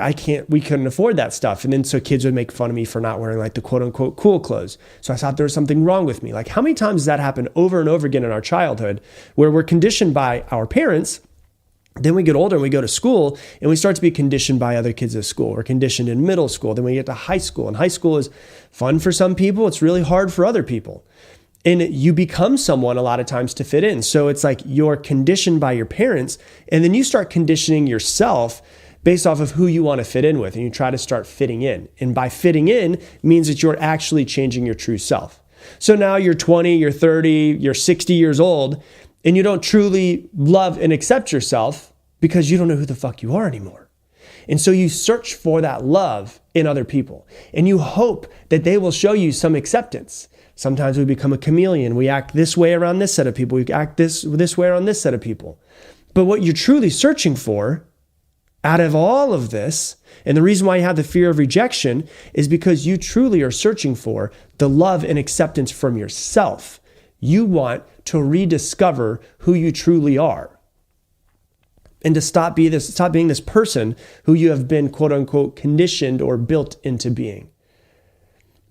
we couldn't afford that stuff. And then so kids would make fun of me for not wearing like the quote unquote cool clothes. So I thought there was something wrong with me. Like how many times does that happen over and over again in our childhood where we're conditioned by our parents? Then we get older and we go to school and we start to be conditioned by other kids at school. We're conditioned in middle school. Then we get to high school, and high school is fun for some people. It's really hard for other people. And you become someone a lot of times to fit in. So it's like you're conditioned by your parents, and then you start conditioning yourself based off of who you want to fit in with, and you try to start fitting in. And by fitting in means that you're actually changing your true self. So now you're 20, you're 30, you're 60 years old, and you don't truly love and accept yourself because you don't know who the fuck you are anymore. And so you search for that love in other people, and you hope that they will show you some acceptance. Sometimes we become a chameleon. We act this way around this set of people. We act this way around this set of people. But what you're truly searching for out of all of this, and the reason why you have the fear of rejection is because you truly are searching for the love and acceptance from yourself. You want to rediscover who you truly are, and to stop being this person who you have been quote unquote conditioned or built into being.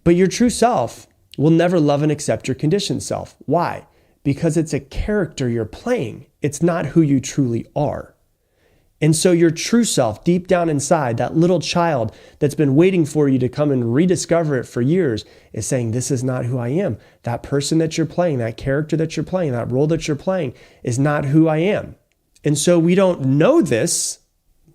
But your true self will never love and accept your conditioned self. Why? Because it's a character you're playing. It's not who you truly are. And so your true self, deep down inside, that little child that's been waiting for you to come and rediscover it for years, is saying, this is not who I am. That person that you're playing, that character that you're playing, that role that you're playing is not who I am. And so we don't know this.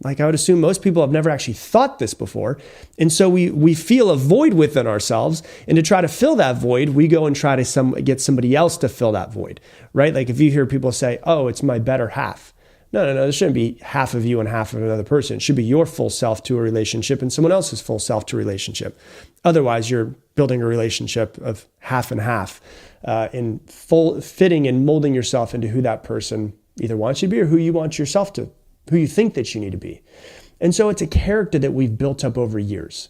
Like I would assume most people have never actually thought this before. And so we feel a void within ourselves. And to try to fill that void, we go and try to get somebody else to fill that void, right? Like if you hear people say, oh, it's my better half. No. There shouldn't be half of you and half of another person. It should be your full self to a relationship and someone else's full self to a relationship. Otherwise, you're building a relationship of half and half, in full fitting and molding yourself into who that person either wants you to be or who you want yourself to, who you think that you need to be. And so it's a character that we've built up over years.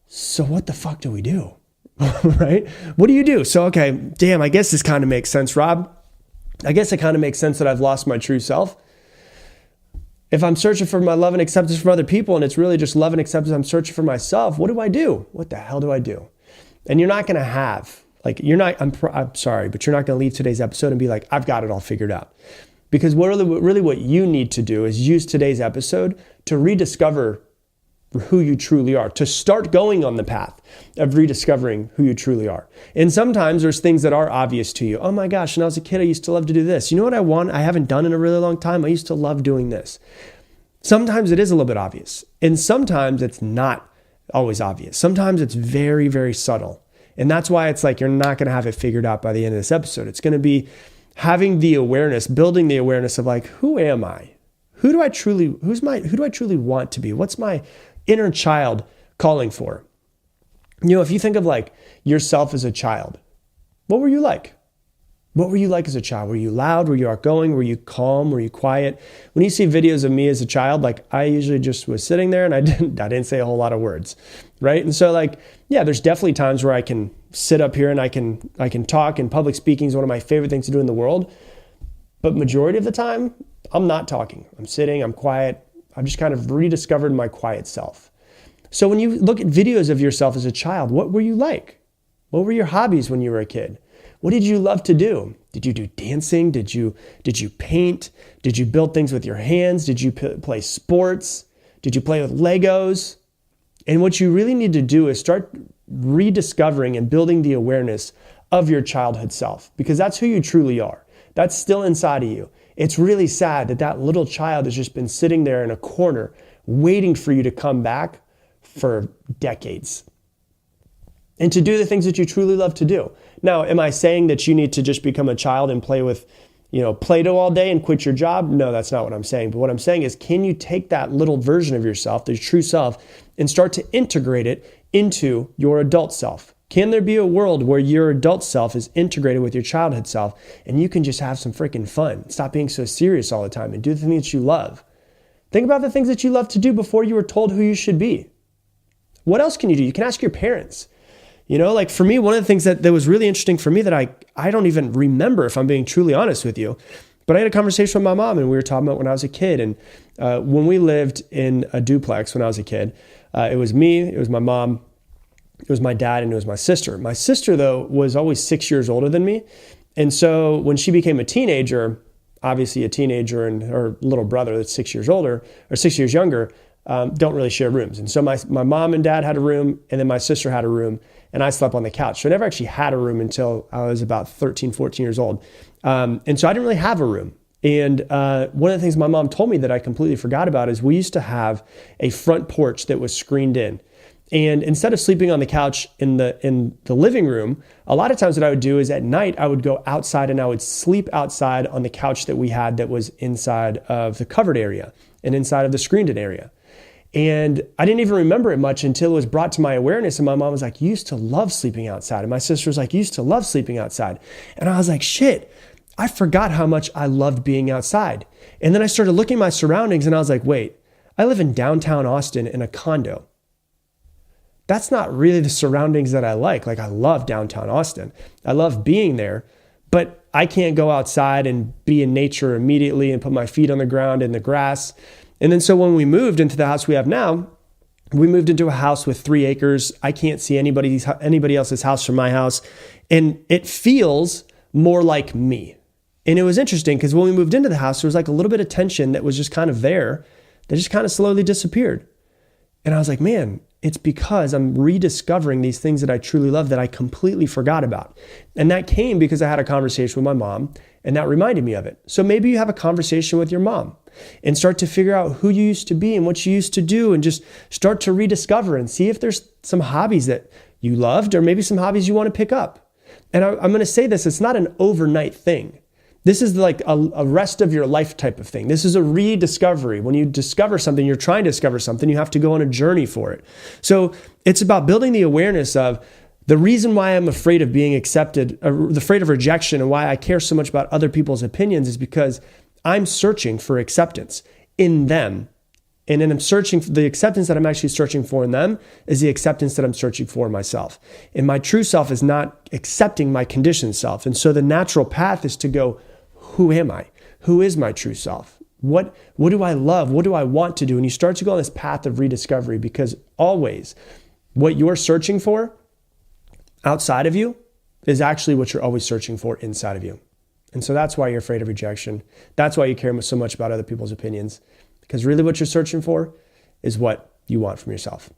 So what the fuck do we do? Right? What do you do? So, okay, damn, I guess this kind of makes sense, Rob. I guess it kind of makes sense that I've lost my true self. If I'm searching for my love and acceptance from other people, and it's really just love and acceptance I'm searching for myself, what do I do? What the hell do I do? And you're not going to have, I'm sorry, but you're not going to leave today's episode and be like, I've got it all figured out. Because really what you need to do is use today's episode to rediscover who you truly are, to start going on the path of rediscovering who you truly are. And sometimes there's things that are obvious to you. Oh my gosh, when I was a kid, I used to love to do this. You know what I want? I haven't done in a really long time. I used to love doing this. Sometimes it is a little bit obvious. And sometimes it's not always obvious. Sometimes it's very, very subtle. And that's why it's like you're not going to have it figured out by the end of this episode. It's going to be having the awareness, building the awareness of like, who am I? Who do I truly want to be? What's my inner child calling for? If you think of like yourself as a child, what were you like? What were you like as a child? Were you loud? Were you outgoing? Were you calm? Were you quiet? When you see videos of me as a child, like I usually just was sitting there and I didn't say a whole lot of words, right? And so like, yeah, there's definitely times where I can sit up here and I can talk, and public speaking is one of my favorite things to do in the world. But majority of the time, I'm not talking. I'm sitting, I'm quiet. I've just kind of rediscovered my quiet self. So when you look at videos of yourself as a child, what were you like? What were your hobbies when you were a kid? What did you love to do? Did you do dancing? Did you paint? Did you build things with your hands? Did you play sports? Did you play with Legos? And what you really need to do is start rediscovering and building the awareness of your childhood self, because that's who you truly are. That's still inside of you. It's really sad that little child has just been sitting there in a corner waiting for you to come back for decades and to do the things that you truly love to do. Now, am I saying that you need to just become a child and play with, Play-Doh all day and quit your job? No, that's not what I'm saying. But what I'm saying is, can you take that little version of yourself, the true self, and start to integrate it into your adult self? Can there be a world where your adult self is integrated with your childhood self and you can just have some freaking fun? Stop being so serious all the time and do the things that you love. Think about the things that you love to do before you were told who you should be. What else can you do? You can ask your parents. Like for me, one of the things that was really interesting for me that I don't even remember, if I'm being truly honest with you, But I had a conversation with my mom, and we were talking about when I was a kid. And when we lived in a duplex when I was a kid, it was me, it was my mom, it was my dad, and it was my sister. My sister, though, was always 6 years older than me. And so when she became a teenager, obviously a teenager and her little brother that's 6 years older or 6 years younger, don't really share rooms. And so my mom and dad had a room, and then my sister had a room, and I slept on the couch. So I never actually had a room until I was about 13, 14 years old. And so I didn't really have a room. And one of the things my mom told me that I completely forgot about is we used to have a front porch that was screened in. And instead of sleeping on the couch in the living room, a lot of times what I would do is at night, I would go outside and I would sleep outside on the couch that we had that was inside of the covered area and inside of the screened-in area. And I didn't even remember it much until it was brought to my awareness. And my mom was like, you used to love sleeping outside. And my sister was like, you used to love sleeping outside. And I was like, shit, I forgot how much I loved being outside. And then I started looking at my surroundings and I was like, wait, I live in downtown Austin in a condo. That's not really the surroundings that I like. Like, I love downtown Austin. I love being there, but I can't go outside and be in nature immediately and put my feet on the ground in the grass. And then so when we moved into the house we have now, we moved into a house with 3 acres. I can't see anybody else's house from my house. And it feels more like me. And it was interesting because when we moved into the house, there was like a little bit of tension that was just kind of there that just kind of slowly disappeared. And I was like, man, it's because I'm rediscovering these things that I truly love that I completely forgot about. And that came because I had a conversation with my mom, and that reminded me of it. So maybe you have a conversation with your mom and start to figure out who you used to be and what you used to do, and just start to rediscover and see if there's some hobbies that you loved or maybe some hobbies you want to pick up. And I'm going to say this, it's not an overnight thing. This is like a rest of your life type of thing. This is a rediscovery. When you discover something, you're trying to discover something, you have to go on a journey for it. So it's about building the awareness of the reason why I'm afraid of being accepted, afraid of rejection, and why I care so much about other people's opinions is because I'm searching for acceptance in them. And then I'm searching for the acceptance that I'm actually searching for in them is the acceptance that I'm searching for in myself. And my true self is not accepting my conditioned self. And so the natural path is to go, who am I? Who is my true self? What do I love? What do I want to do? And you start to go on this path of rediscovery, because always what you're searching for outside of you is actually what you're always searching for inside of you. And so that's why you're afraid of rejection. That's why you care so much about other people's opinions, because really what you're searching for is what you want from yourself.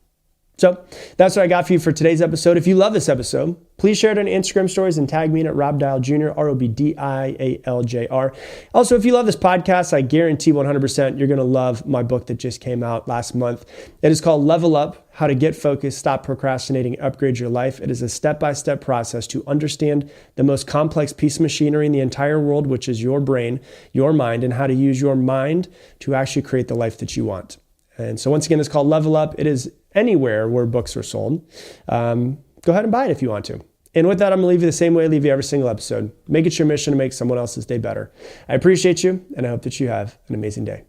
So that's what I got for you for today's episode. If you love this episode, please share it on Instagram stories and tag me in at Rob Dial Jr., ROBDIALJR. Also, if you love this podcast, I guarantee 100% you're going to love my book that just came out last month. It is called Level Up: How to Get Focused, Stop Procrastinating, Upgrade Your Life. It is a step-by-step process to understand the most complex piece of machinery in the entire world, which is your brain, your mind, and how to use your mind to actually create the life that you want. And so once again, it's called Level Up. It is anywhere where books are sold. Go ahead and buy it if you want to. And with that, I'm going to leave you the same way I leave you every single episode. Make it your mission to make someone else's day better. I appreciate you, and I hope that you have an amazing day.